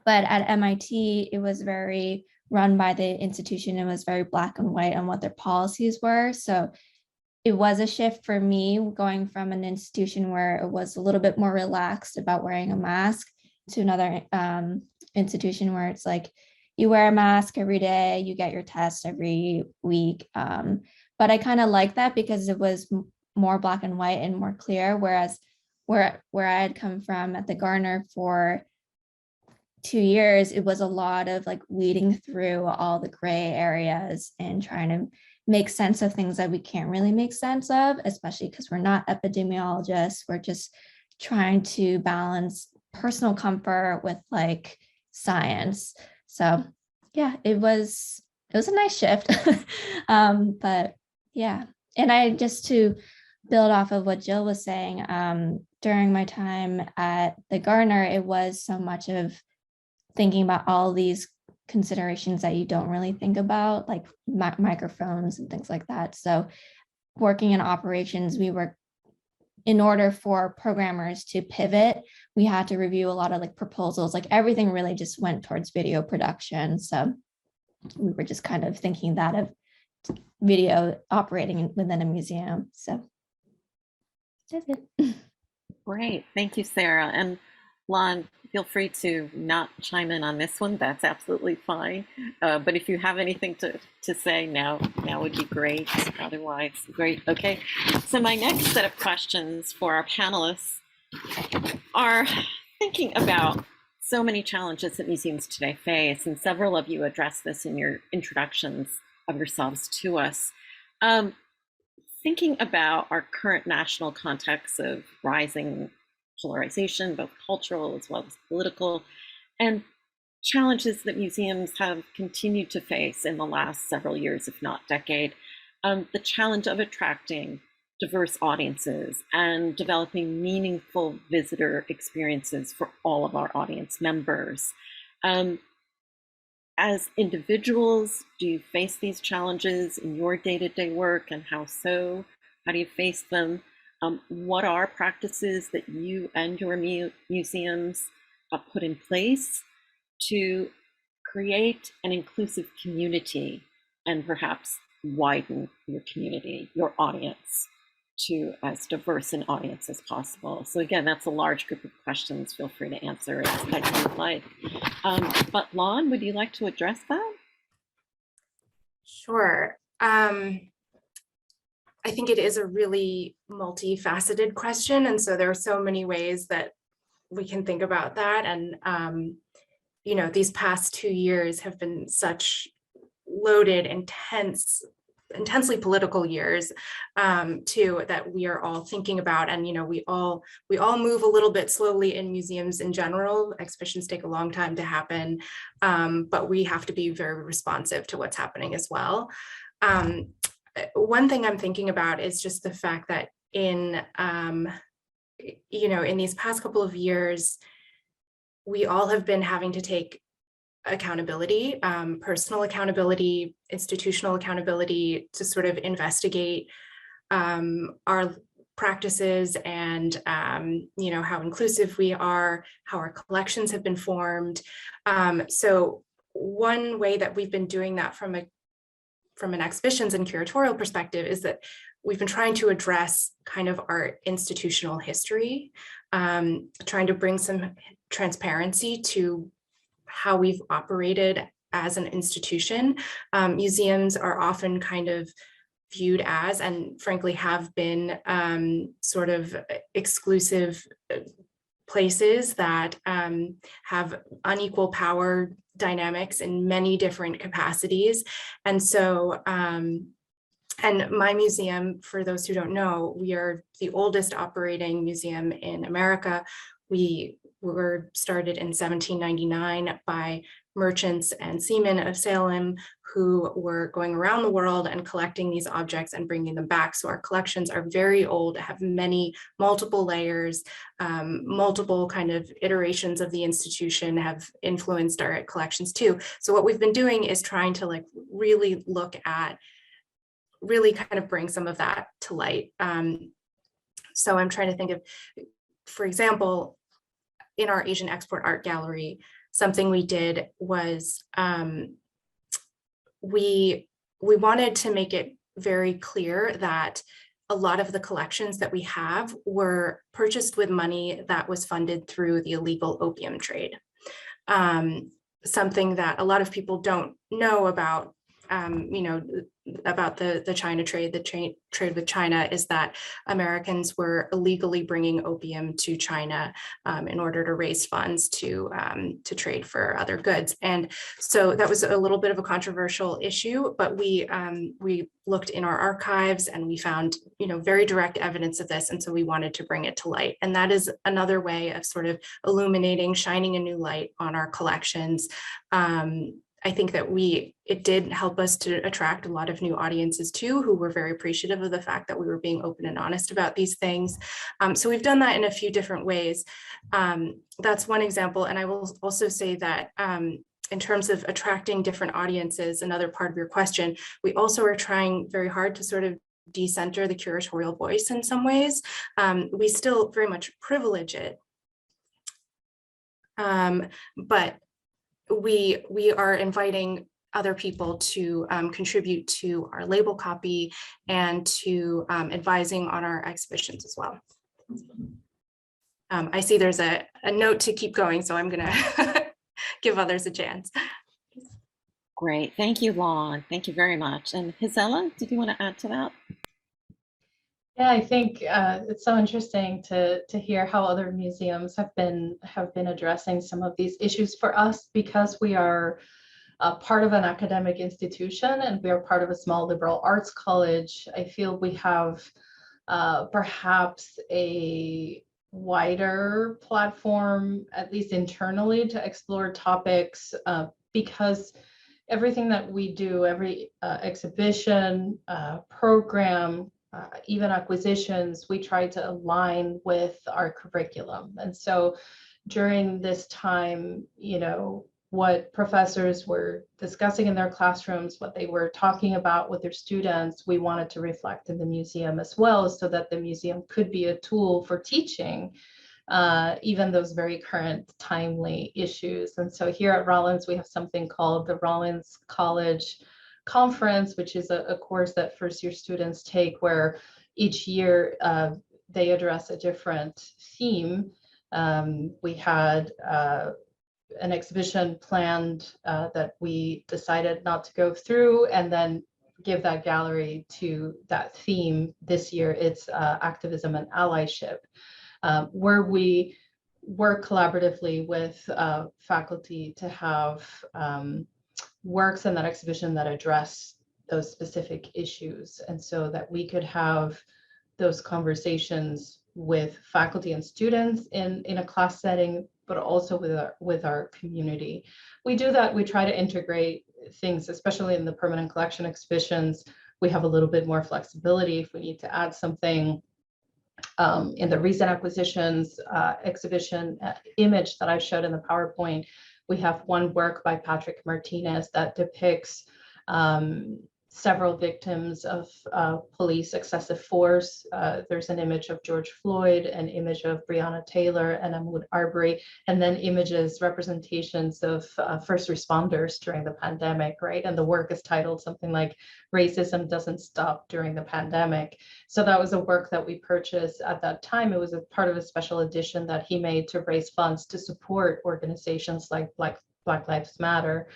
at MIT, it was very run by the institution. It was very black and white on what their policies were. So it was a shift for me going from an institution where it was a little bit more relaxed about wearing a mask to another institution where it's like you wear a mask every day, you get your test every week. But I kind of like that because it was more black and white and more clear. Whereas where I had come from at the Garner for 2 years, it was a lot of like weeding through all the gray areas and trying to make sense of things that we can't really make sense of, especially because we're not epidemiologists. We're just trying to balance personal comfort with like science. So yeah, it was a nice shift. But yeah, and I just to build off of what Jill was saying, during my time at the Gardner, it was so much of thinking about all these considerations that you don't really think about, like microphones and things like that. So working in operations, in order for programmers to pivot, we had to review a lot of like proposals, like everything really just went towards video production. So we were just kind of thinking that of video operating within a museum. So that's it. Great. Thank you, Sarah. And Lon, feel free to not chime in on this one. That's absolutely fine. But if you have anything to say now would be great. Otherwise, great. Okay. So my next set of questions for our panelists are thinking about so many challenges that museums today face, and several of you addressed this in your introductions of yourselves to us. Thinking about our current national context of rising polarization, both cultural as well as political, and challenges that museums have continued to face in the last several years, if not decade. The challenge of attracting diverse audiences and developing meaningful visitor experiences for all of our audience members. As individuals, do you face these challenges in your day-to-day work, and how so? How do you face them? What are practices that you and your museums put in place to create an inclusive community and perhaps widen your community, your audience, to as diverse an audience as possible? So again, that's a large group of questions. Feel free to answer as you'd like. But Lon, would you like to address that? Sure. I think it is a really multifaceted question. And so there are so many ways that we can think about that. And, you know, these past 2 years have been such loaded, intensely political years too, that we are all thinking about. And, you know, we all move a little bit slowly in museums in general. Exhibitions take a long time to happen, but we have to be very responsive to what's happening as well. One thing I'm thinking about is just the fact that in these past couple of years, we all have been having to take accountability, personal accountability, institutional accountability, to sort of investigate our practices and how inclusive we are, how our collections have been formed. So one way that we've been doing that from an exhibitions and curatorial perspective is that we've been trying to address kind of our institutional history, trying to bring some transparency to how we've operated as an institution. Museums are often kind of viewed as, and frankly have been, sort of exclusive places that have unequal power dynamics in many different capacities. And so, and my museum, for those who don't know, we are the oldest operating museum in America. We were started in 1799 by merchants and seamen of Salem who were going around the world and collecting these objects and bringing them back. So our collections are very old, have multiple layers, multiple kind of iterations of the institution have influenced our collections too. So what we've been doing is trying to really kind of bring some of that to light. So I'm trying to think of, for example, in our Asian Export Art Gallery, something we did was we wanted to make it very clear that a lot of the collections that we have were purchased with money that was funded through the illegal opium trade. Something that a lot of people don't know about, about the China trade, trade with China, is that Americans were illegally bringing opium to China in order to raise funds to trade for other goods. And so that was a little bit of a controversial issue, but we looked in our archives and we found, very direct evidence of this. And so we wanted to bring it to light. And that is another way of sort of illuminating, shining a new light on our collections. I think that it did help us to attract a lot of new audiences too, who were very appreciative of the fact that we were being open and honest about these things. So we've done that in a few different ways. That's one example. And I will also say that in terms of attracting different audiences, another part of your question, we also are trying very hard to sort of decenter the curatorial voice in some ways. We still very much privilege it. But we are inviting other people to contribute to our label copy and to advising on our exhibitions as well. I see there's a note to keep going, so I'm gonna give others a chance. Great, thank you, Lon. Thank you very much. And Gisela, did you want to add to that? Yeah, I think it's so interesting to hear how other museums have been addressing some of these issues. For us, because we are part of an academic institution and we are part of a small liberal arts college, I feel we have perhaps a wider platform, at least internally, to explore topics because everything that we do, every exhibition, program, even acquisitions, we try to align with our curriculum. And so during this time, what professors were discussing in their classrooms, what they were talking about with their students, we wanted to reflect in the museum as well, so that the museum could be a tool for teaching even those very current timely issues. And so here at Rollins, we have something called the Rollins College Conference, which is a course that first-year students take, where each year they address a different theme. We had an exhibition planned that we decided not to go through, and then give that gallery to that theme. This year it's activism and allyship, where we work collaboratively with faculty to have works in that exhibition that address those specific issues, and so that we could have those conversations with faculty and students in a class setting, but also with our community. We do that. We try to integrate things, especially in the permanent collection exhibitions. We have a little bit more flexibility if we need to add something. In the recent acquisitions exhibition image that I showed in the PowerPoint, we have one work by Patrick Martinez that depicts several victims of police excessive force. There's an image of George Floyd, an image of Breonna Taylor and Ahmaud Arbery, and then images, representations of first responders during the pandemic, right? And the work is titled something like "Racism Doesn't Stop During the Pandemic." So that was a work that we purchased at that time. It was a part of a special edition that he made to raise funds to support organizations like Black Lives Matter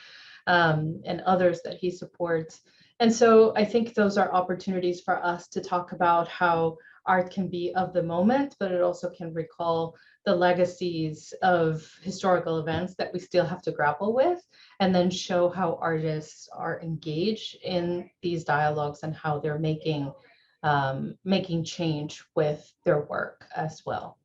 and others that he supports. And so I think those are opportunities for us to talk about how art can be of the moment, but it also can recall the legacies of historical events that we still have to grapple with, and then show how artists are engaged in these dialogues and how they're making change with their work as well.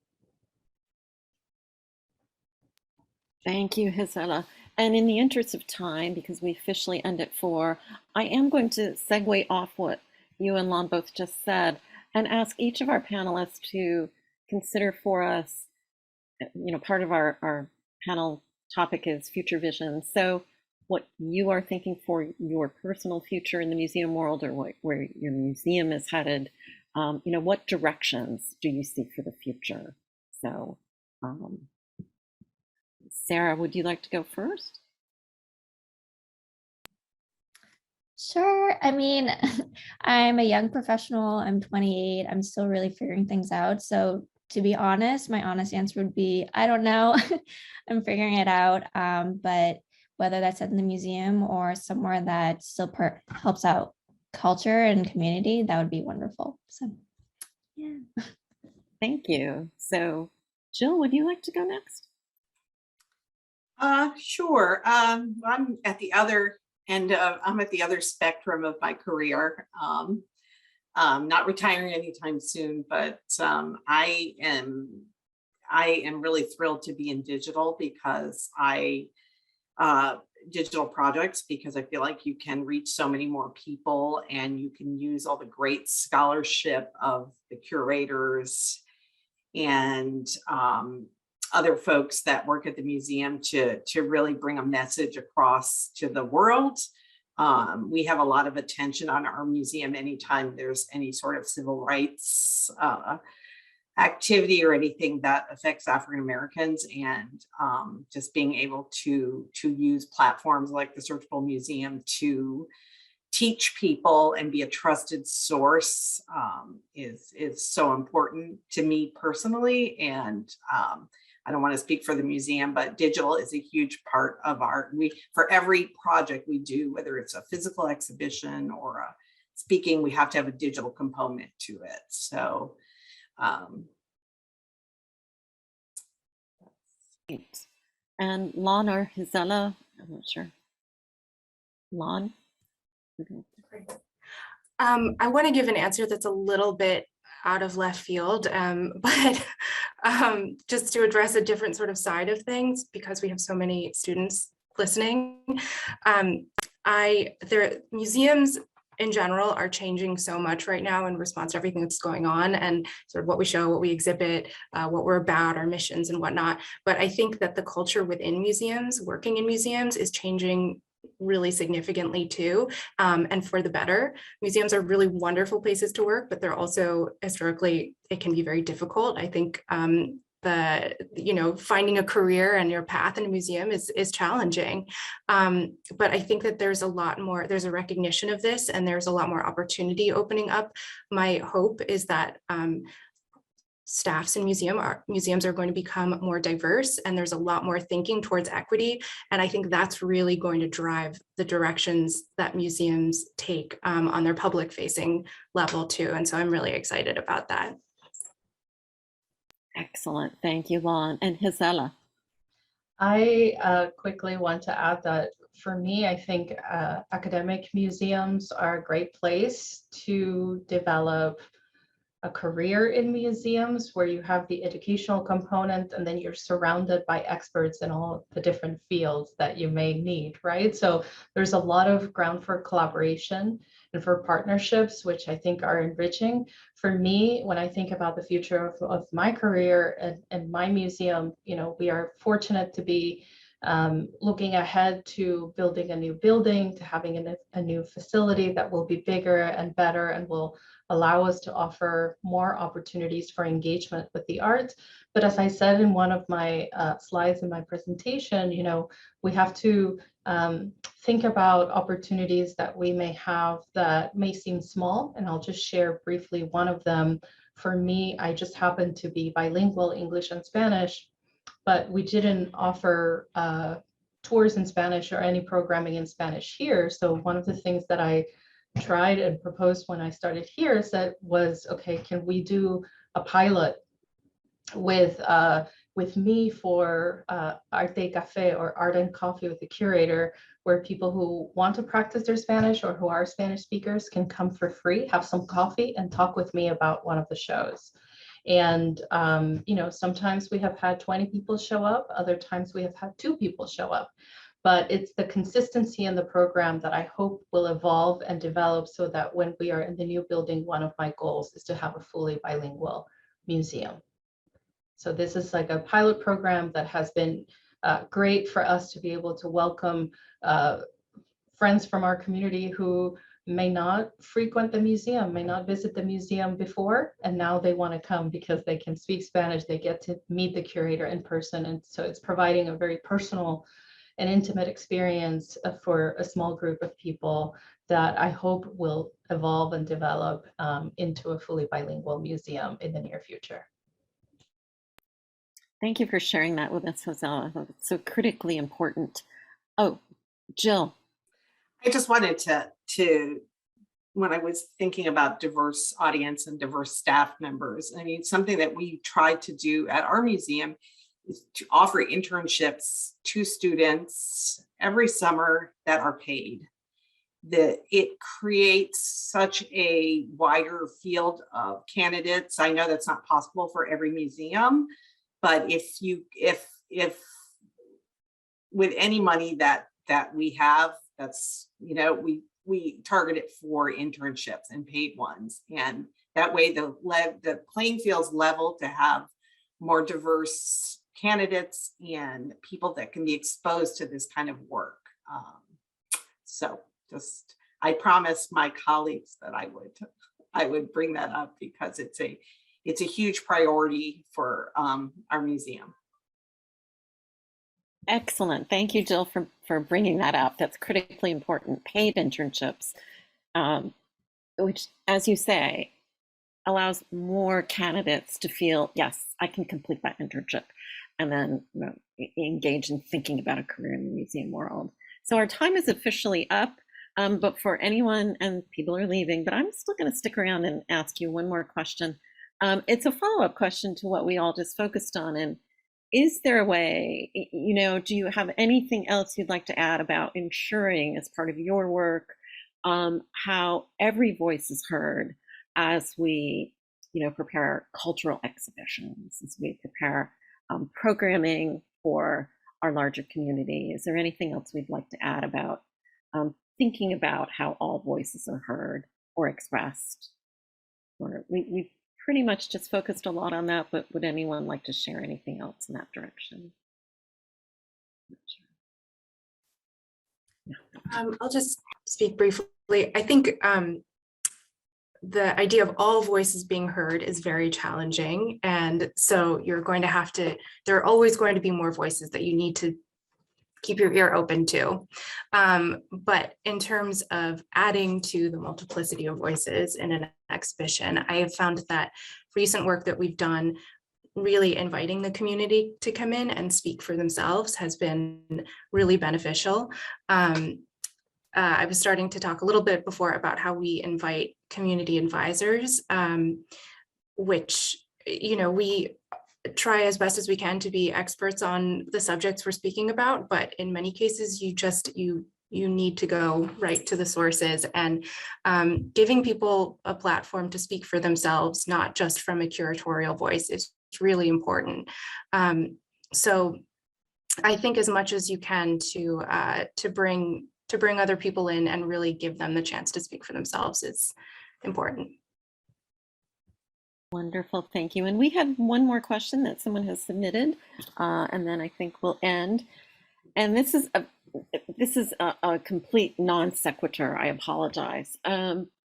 Thank you, Gisela. And in the interest of time, because we officially end at 4, I am going to segue off what you and Lon both just said and ask each of our panelists to consider for us, part of our panel topic is future vision. So what you are thinking for your personal future in the museum world, or where your museum is headed, what directions do you see for the future? So, Sarah, would you like to go first? Sure. I mean, I'm a young professional. I'm 28. I'm still really figuring things out. So to be honest, my honest answer would be, I don't know. I'm figuring it out. But whether that's at the museum or somewhere that still helps out culture and community, that would be wonderful. So yeah. Thank you. So, Jill, would you like to go next? Sure. I'm at the other I'm at the other spectrum of my career. Not retiring anytime soon, but I am really thrilled to be in digital because digital projects, because I feel like you can reach so many more people and you can use all the great scholarship of the curators and other folks that work at the museum to really bring a message across to the world. We have a lot of attention on our museum anytime there's any sort of civil rights activity or anything that affects African Americans, and just being able to use platforms like the Surgical Museum to teach people and be a trusted source is so important to me personally. And I don't want to speak for the museum, but digital is a huge part of for every project we do, whether it's a physical exhibition or a speaking, we have to have a digital component to it. So and Lon or Gisela, I'm not sure. Lon? I want to give an answer that's a little bit out of left field, but just to address a different sort of side of things, because we have so many students listening. Museums in general are changing so much right now in response to everything that's going on and sort of what we show, what we exhibit, what we're about, our missions and whatnot. But I think that the culture within museums, working in museums, is changing really significantly too, and for the better. Museums are really wonderful places to work, but they're also historically, it can be very difficult. I think finding a career and your path in a museum is challenging. But I think that there's a recognition of this, and there's a lot more opportunity opening up. My hope is that staffs in museums are going to become more diverse, and there's a lot more thinking towards equity. And I think that's really going to drive the directions that museums take on their public facing level too. And so I'm really excited about that. Excellent. Thank you, Lon. And Gisela. I quickly want to add that for me, I think academic museums are a great place to develop a career in museums, where you have the educational component and then you're surrounded by experts in all the different fields that you may need, right? So there's a lot of ground for collaboration and for partnerships, which I think are enriching. For me, when I think about the future of my career and my museum, we are fortunate to be looking ahead to building a new building, to having a new facility that will be bigger and better and will allow us to offer more opportunities for engagement with the arts. But as I said in one of my slides in my presentation, we have to think about opportunities that we may have that may seem small. And I'll just share briefly one of them. For me, I just happen to be bilingual, English and Spanish, but we didn't offer tours in Spanish or any programming in Spanish here. So one of the things that I tried and proposed when I started here was, okay, can we do a pilot with me for Arte Café, or Art and Coffee with the curator, where people who want to practice their Spanish or who are Spanish speakers can come for free, have some coffee and talk with me about one of the shows. And, sometimes we have had 20 people show up, other times we have had 2 people show up. But it's the consistency in the program that I hope will evolve and develop, so that when we are in the new building, one of my goals is to have a fully bilingual museum. So this is like a pilot program that has been great for us to be able to welcome friends from our community who may not frequent the museum, may not visit the museum before, and now they want to come because they can speak Spanish, they get to meet the curator in person. And so it's providing a very personal an intimate experience for a small group of people that I hope will evolve and develop into a fully bilingual museum in the near future. Thank you for sharing that with us, Josella. It's so critically important. Oh, Jill. I just wanted to when I was thinking about diverse audience and diverse staff members, I mean, something that we tried to do at our museum is to offer internships to students every summer that are paid. That it creates such a wider field of candidates. I know that's not possible for every museum, but if with any money that we have, that's, you know, we target it for internships and paid ones, and that way the playing field's level to have more diverse candidates and people that can be exposed to this kind of work. So just, I promised my colleagues that I would bring that up because it's a huge priority for our museum. Excellent. Thank you, Jill, for bringing that up. That's critically important. Paid internships, which, as you say, allows more candidates to feel, yes, I can complete that internship, and then, you know, engage in thinking about a career in the museum world. So our time is officially up, but for anyone, and people are leaving, but I'm still going to stick around and ask you one more question. It's a follow-up question to what we all just focused on. And is there a way, you know, do you have anything else you'd like to add about ensuring, as part of your work, how every voice is heard as we, you know, prepare cultural exhibitions, as we prepare programming for our larger community? Is there anything else we'd like to add about thinking about how all voices are heard or expressed? Or we've pretty much just focused a lot on that, but would anyone like to share anything else in that direction? I'll just speak briefly. I think the idea of all voices being heard is very challenging. And so you're going to have to, there are always going to be more voices that you need to keep your ear open to. But in terms of adding to the multiplicity of voices in an exhibition, I have found that recent work that we've done, really inviting the community to come in and speak for themselves, has been really beneficial. I was starting to talk a little bit before about how we invite community advisors, which, you know, we try as best as we can to be experts on the subjects we're speaking about, but in many cases you need to go right to the sources, and giving people a platform to speak for themselves, not just from a curatorial voice, is really important. So I think as much as you can to bring other people in and really give them the chance to speak for themselves is important. Wonderful, thank you. And we had one more question that someone has submitted, and then I think we'll end. And this is a complete non sequitur. I apologize,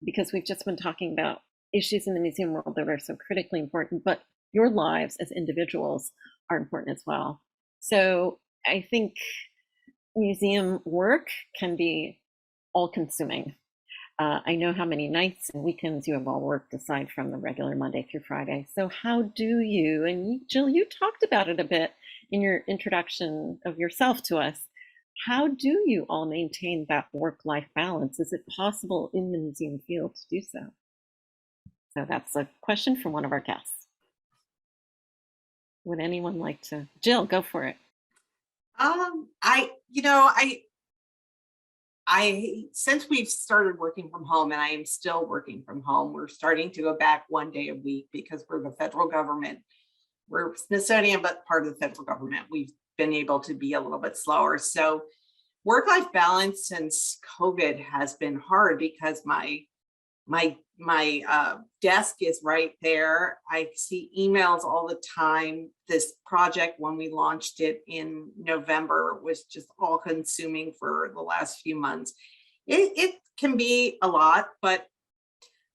because we've just been talking about issues in the museum world that are so critically important, but your lives as individuals are important as well. So I think museum work can be all-consuming. I know how many nights and weekends you have all worked aside from the regular Monday through Friday. So how do you, and Jill, you talked about it a bit in your introduction of yourself to us, how do you all maintain that work-life balance? Is it possible in the museum field to do so? So that's a question from one of our guests. Would anyone like to? Jill, go for it. Since we've started working from home, and I am still working from home, we're starting to go back one day a week because we're the federal government. We're Smithsonian, but part of the federal government. We've been able to be a little bit slower. So work-life balance since COVID has been hard because my desk is right there. I see emails all the time. This project, when we launched it in November, was just all consuming for the last few months. It can be a lot, but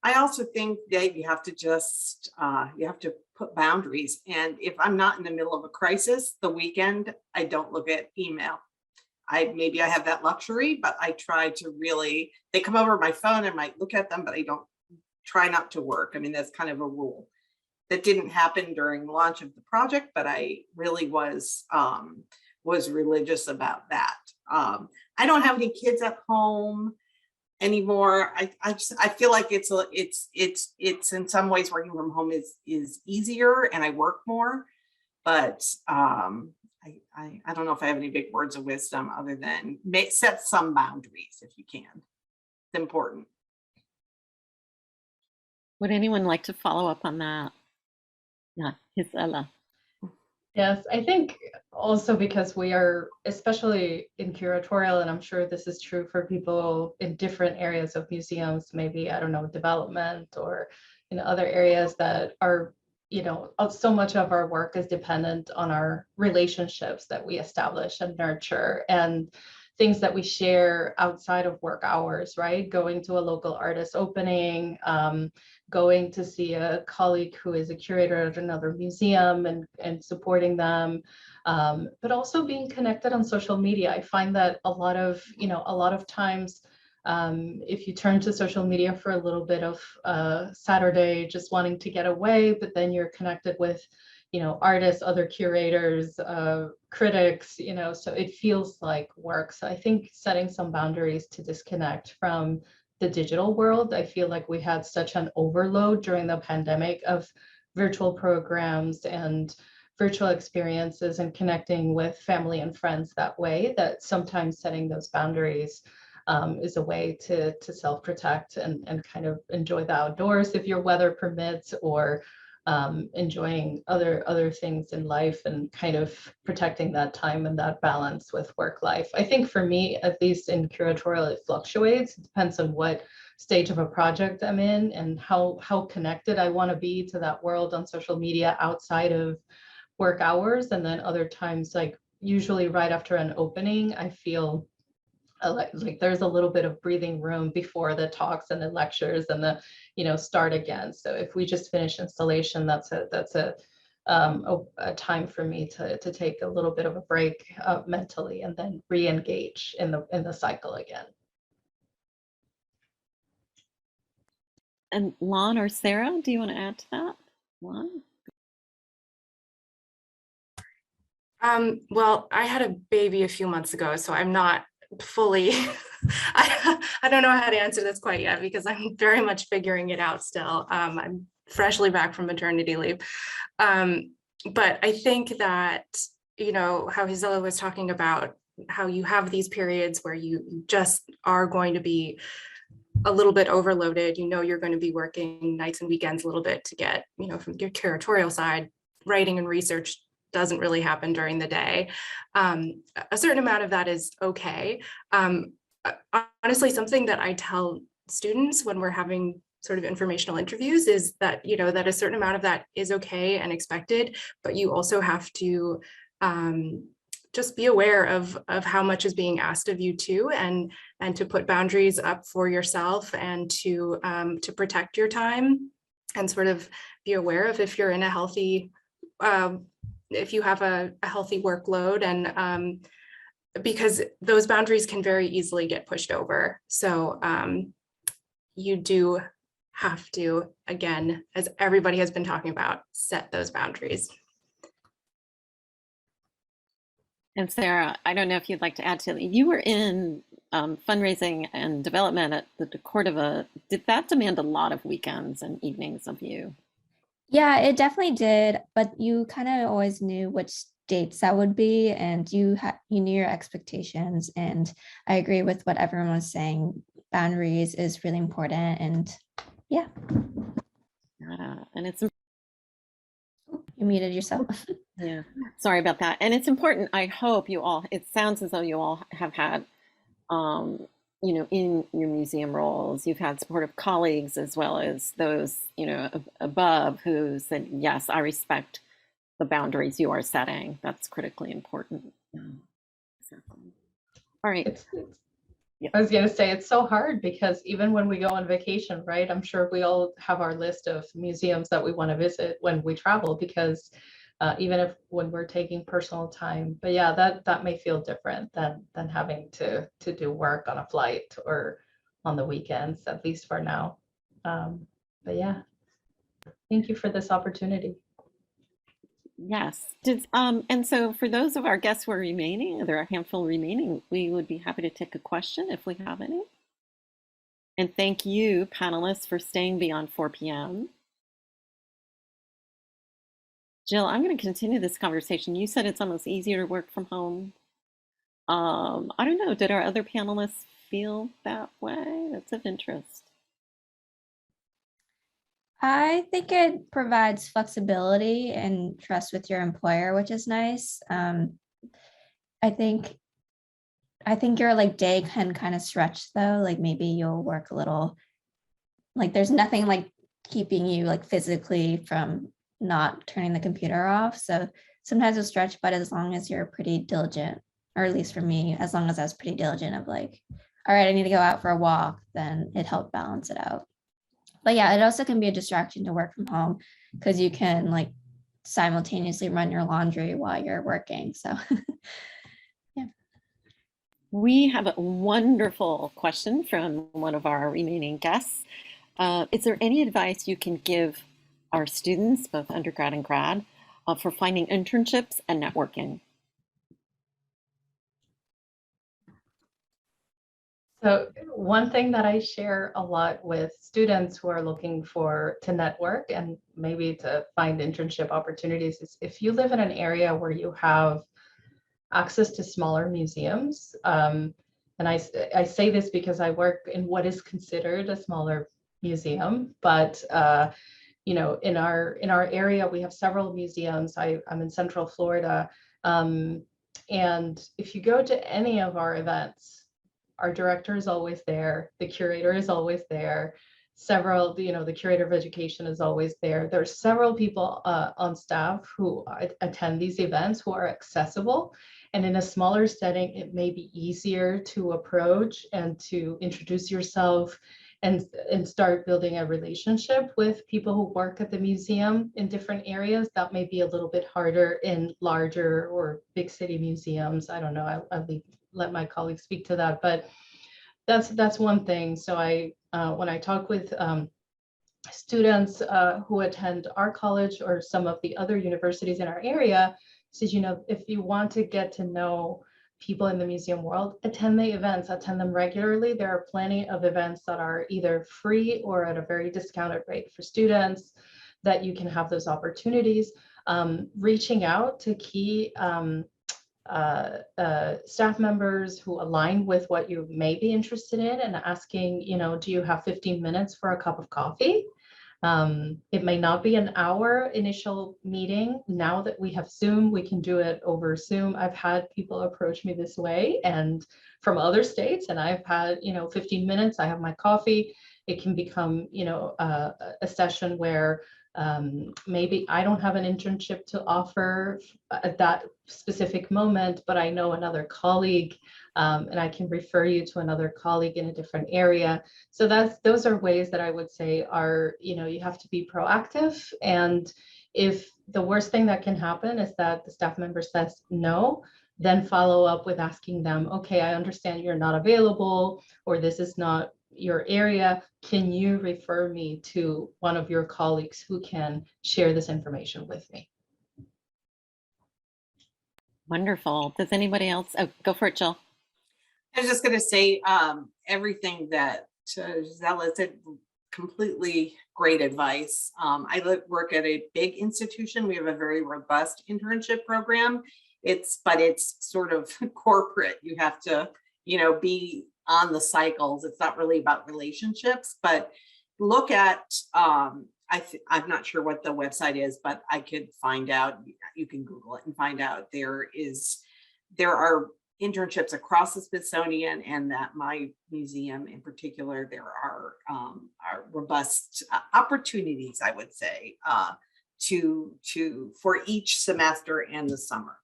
I also think that you have to just, you have to put boundaries. And if I'm not in the middle of a crisis, the weekend, I don't look at email. maybe I have that luxury, but I try to really, they come over my phone and might look at them, but I don't try not to work. I mean, that's kind of a rule. That didn't happen during the launch of the project, but I really was religious about that. I don't have any kids at home anymore. I feel like it's in some ways working from home is easier and I work more, but I don't know if I have any big words of wisdom other than set some boundaries if you can. It's important. Would anyone like to follow up on that? Yeah, Gisela. Yes, I think also because we are, especially in curatorial, and I'm sure this is true for people in different areas of museums, maybe, I don't know, development or in other areas that are, so much of our work is dependent on our relationships that we establish and nurture and things that we share outside of work hours, right? Going to a local artist opening, going to see a colleague who is a curator at another museum and supporting them, but also being connected on social media. I find that a lot of times, if you turn to social media for a little bit of Saturday, just wanting to get away, but then you're connected with, artists, other curators, critics, so it feels like work. So I think setting some boundaries to disconnect from the digital world. I feel like we had such an overload during the pandemic of virtual programs and virtual experiences and connecting with family and friends that way, that sometimes setting those boundaries is a way to self-protect and kind of enjoy the outdoors if your weather permits, or enjoying other things in life and kind of protecting that time and that balance with work life. I think for me, at least in curatorial, it fluctuates. It depends on what stage of a project I'm in and how connected I want to be to that world on social media outside of work hours. And then other times, like usually right after an opening, I feel like there's a little bit of breathing room before the talks and the lectures and the start again. So if we just finish installation, that's a time for me to take a little bit of a break mentally and then re-engage in the cycle again. And Lon or Sarah, do you want to add to that? Lon? Well, I had a baby a few months ago, so I'm not fully I don't know how to answer this quite yet because I'm very much figuring it out still. I'm freshly back from maternity leave, but I think that how Gisela was talking about how you have these periods where you just are going to be a little bit overloaded. You're going to be working nights and weekends a little bit to get from your curatorial side, writing and research doesn't really happen during the day. A certain amount of that is okay. Honestly, something that I tell students when we're having sort of informational interviews is that, that a certain amount of that is okay and expected, but you also have to just be aware of how much is being asked of you too, and to put boundaries up for yourself and to protect your time and sort of be aware of if you're in a healthy if you have a healthy workload, and because those boundaries can very easily get pushed over. So you do have to, again, as everybody has been talking about, set those boundaries. And Sarah, I don't know if you'd like to add to it. You were in fundraising and development at the Cordova. Did that demand a lot of weekends and evenings of you? Yeah, it definitely did, but you kind of always knew which dates that would be, and you knew your expectations. And I agree with what everyone was saying. Boundaries is really important, and yeah. And it's you muted yourself. Yeah, sorry about that. And it's important. I hope you all. It sounds as though you all have had, in your museum roles, you've had supportive colleagues as well as those, above who said, yes, I respect the boundaries you are setting. That's critically important. Yeah, exactly. All right. Yeah. I was going to say, it's so hard because even when we go on vacation, right? I'm sure we all have our list of museums that we want to visit when we travel, because even if when we're taking personal time. But yeah, that may feel different than having to do work on a flight or on the weekends, at least for now. But yeah, thank you for this opportunity. Yes. And so for those of our guests who are remaining, there are a handful remaining, we would be happy to take a question if we have any. And thank you, panelists, for staying beyond 4 p.m. Jill, I'm going to continue this conversation. You said it's almost easier to work from home. I don't know, did our other panelists feel that way? That's of interest. I think it provides flexibility and trust with your employer, which is nice. I think your like day can kind of stretch though. Like maybe you'll work a little, like there's nothing like keeping you like physically from not turning the computer off. So sometimes it'll stretch, but as long as you're pretty diligent, or at least for me, as long as I was pretty diligent of like, all right, I need to go out for a walk, then it helped balance it out. But yeah, it also can be a distraction to work from home because you can like simultaneously run your laundry while you're working. So yeah. We have a wonderful question from one of our remaining guests. Is there any advice you can give our students, both undergrad and grad, for finding internships and networking? So one thing that I share a lot with students who are looking to network and maybe to find internship opportunities is if you live in an area where you have access to smaller museums, and I say this because I work in what is considered a smaller museum, but you know, in our area we have several museums. I'm in Central Florida, and if you go to any of our events, our director is always there, the curator is always there, the curator of education is always there. There's several people on staff who attend these events who are accessible. And in a smaller setting, it may be easier to approach and to introduce yourself and start building a relationship with people who work at the museum in different areas. That may be a little bit harder in larger or big city museums. I don't know, I'll let my colleagues speak to that, but that's one thing. So when I talk with students who attend our college or some of the other universities in our area, says, you know, if you want to get to know people in the museum world, attend the events, attend them regularly. There are plenty of events that are either free or at a very discounted rate for students that you can have those opportunities. Reaching out to key staff members who align with what you may be interested in and asking, you know, do you have 15 minutes for a cup of coffee? It may not be an hour initial meeting. Now that we have Zoom, we can do it over Zoom. I've had people approach me this way and from other states, and I've had, you know, 15 minutes, I have my coffee. It can become, you know, a session where maybe I don't have an internship to offer at that specific moment, but I know another colleague, and I can refer you to another colleague in a different area. So those are ways that I would say are, you know, you have to be proactive. And if the worst thing that can happen is that the staff member says no, then follow up with asking them, okay, I understand you're not available, or this is not your area. Can you refer me to one of your colleagues who can share this information with me? Wonderful. Does anybody else? Oh, go for it, Jill. I was just going to say everything that Gisela said, completely great advice. I work at a big institution. We have a very robust internship program. But it's sort of corporate. You have to, you know, be on the cycles. It's not really about relationships, but look at, I'm not sure what the website is, but I could find out. You can Google it and find out. There are internships across the Smithsonian, and that my museum in particular, there are robust opportunities, I would say, for each semester and the summer.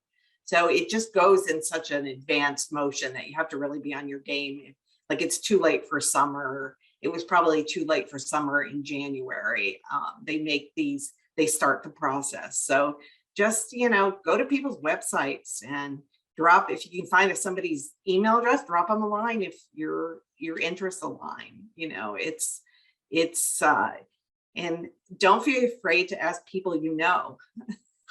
So it just goes in such an advanced motion that you have to really be on your game. Like it's too late for summer. It was probably too late for summer in January. They start the process. So just, go to people's websites and if you can find somebody's email address, drop them a line if your interests align. And don't be afraid to ask people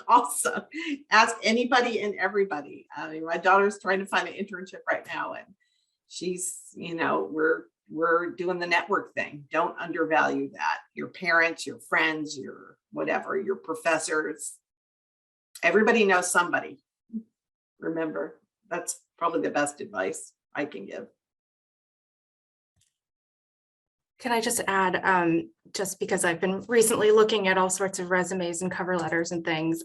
also ask anybody and everybody. I mean, my daughter's trying to find an internship right now, and she's, we're doing the network thing. Don't undervalue that. Your parents, your friends, your whatever, your professors, everybody knows somebody. Remember, that's probably the best advice I can give. Can I just add, just because I've been recently looking at all sorts of resumes and cover letters and things,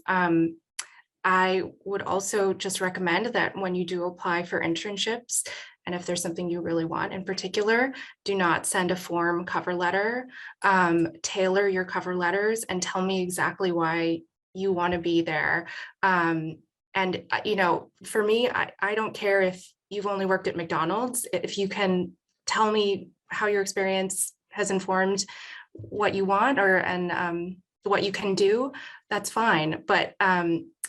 I would also just recommend that when you do apply for internships, and if there's something you really want in particular, do not send a form cover letter. Tailor your cover letters and tell me exactly why you want to be there. And, for me, I don't care if you've only worked at McDonald's. If you can tell me how your experience has informed what you want and what you can do, that's fine. But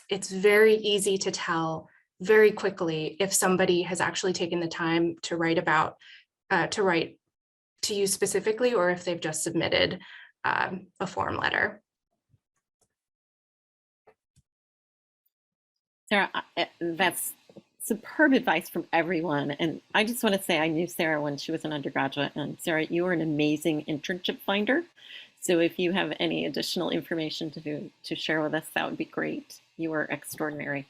it's very easy to tell very quickly if somebody has actually taken the time to write to you specifically, or if they've just submitted a form letter. Sarah, that's superb advice from everyone. And I just want to say I knew Sarah when she was an undergraduate. And Sarah, you are an amazing internship finder. So if you have any additional information to share with us, that would be great. You are extraordinary.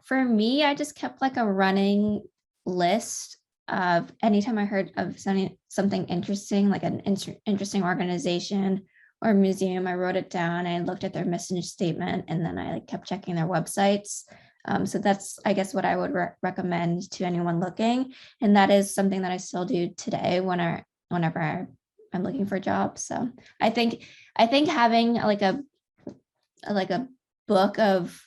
For me, I just kept like a running list of anytime I heard of something interesting, like an interesting organization or museum, I wrote it down. I looked at their mission statement, and then I kept checking their websites. So that's, I guess, what I would recommend to anyone looking. And that is something that I still do today whenever I'm looking for jobs. So I think having like a book of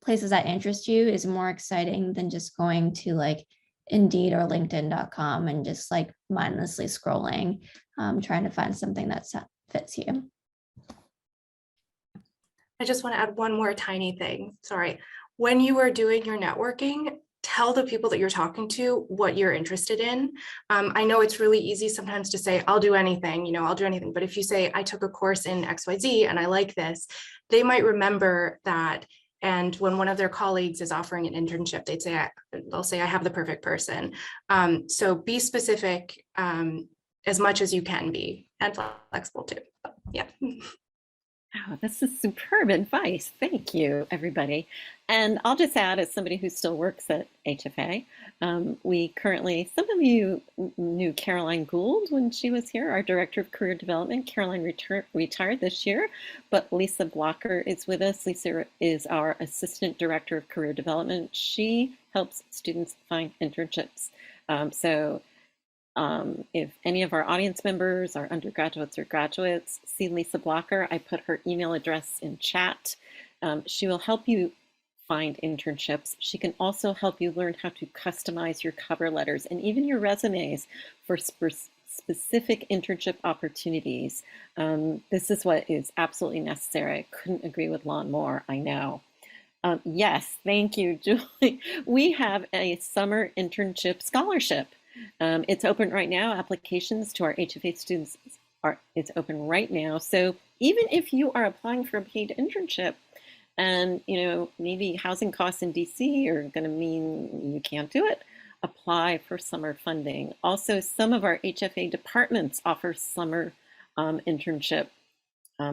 places that interest you is more exciting than just going to like Indeed or LinkedIn.com and just like mindlessly scrolling, trying to find something that fits you. I just want to add one more tiny thing. Sorry. When you are doing your networking, tell the people that you're talking to what you're interested in. I know it's really easy sometimes to say, I'll do anything, I'll do anything. But if you say, I took a course in XYZ and I like this, they might remember that. And when one of their colleagues is offering an internship, they'll say, I have the perfect person. So be specific as much as you can be, and flexible too. But, yeah. Wow, this is superb advice. Thank you, everybody. And I'll just add, as somebody who still works at HFA, we currently, some of you knew Caroline Gould when she was here, our Director of Career Development. Caroline retired this year, but Lisa Blocker is with us. Lisa is our Assistant Director of Career Development. She helps students find internships. If any of our audience members are undergraduates or graduates, see Lisa Blocker. I put her email address in chat. She will help you find internships. She can also help you learn how to customize your cover letters and even your resumes for specific internship opportunities. This is what is absolutely necessary. I couldn't agree with Lon more, I know. Yes, thank you, Julie. We have a summer internship scholarship. It's open right now. Applications to our HFA students it's open right now. So even if you are applying for a paid internship and maybe housing costs in DC are going to mean you can't do it, apply for summer funding. Also, some of our HFA departments offer summer internship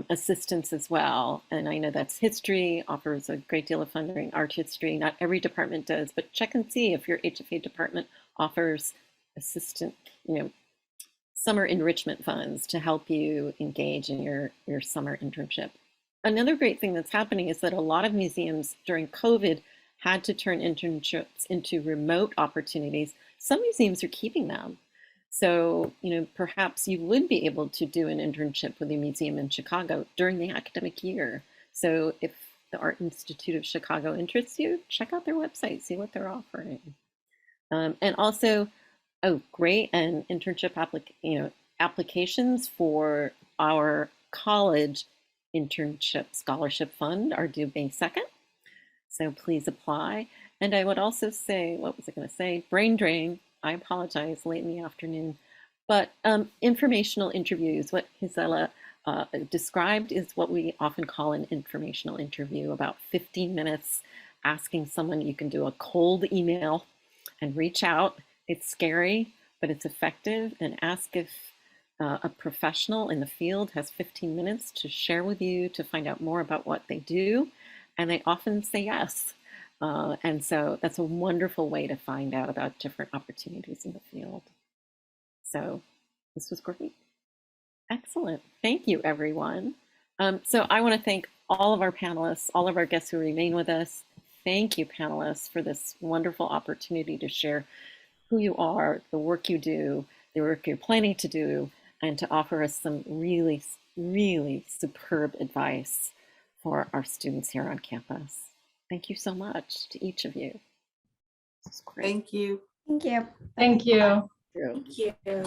assistance as well. And I know that's history offers a great deal of funding, art history. Not every department does, but check and see if your HFA department offers summer enrichment funds to help you engage in your summer internship. Another great thing that's happening is that a lot of museums during COVID had to turn internships into remote opportunities. Some museums are keeping them. So, perhaps you would be able to do an internship with a museum in Chicago during the academic year. So if the Art Institute of Chicago interests you, check out their website, see what they're offering. And also, great, and internship applications for our college Internship Scholarship Fund are due May 2nd. So please apply. And I would also say, what was I going to say? Brain drain. I apologize, late in the afternoon. But informational interviews, what Gisela described is what we often call an informational interview, about 15 minutes asking someone. You can do a cold email and reach out. It's scary, but it's effective. And ask if a professional in the field has 15 minutes to share with you to find out more about what they do. And they often say yes. And so that's a wonderful way to find out about different opportunities in the field. So this was great. Excellent. Thank you, everyone. So I want to thank all of our panelists, all of our guests who remain with us. Thank you, panelists, for this wonderful opportunity to share who you are, the work you do, the work you're planning to do, and to offer us some really, really superb advice for our students here on campus. Thank you so much to each of you. This is great. Thank you. Thank you. Thank you. True. Thank you.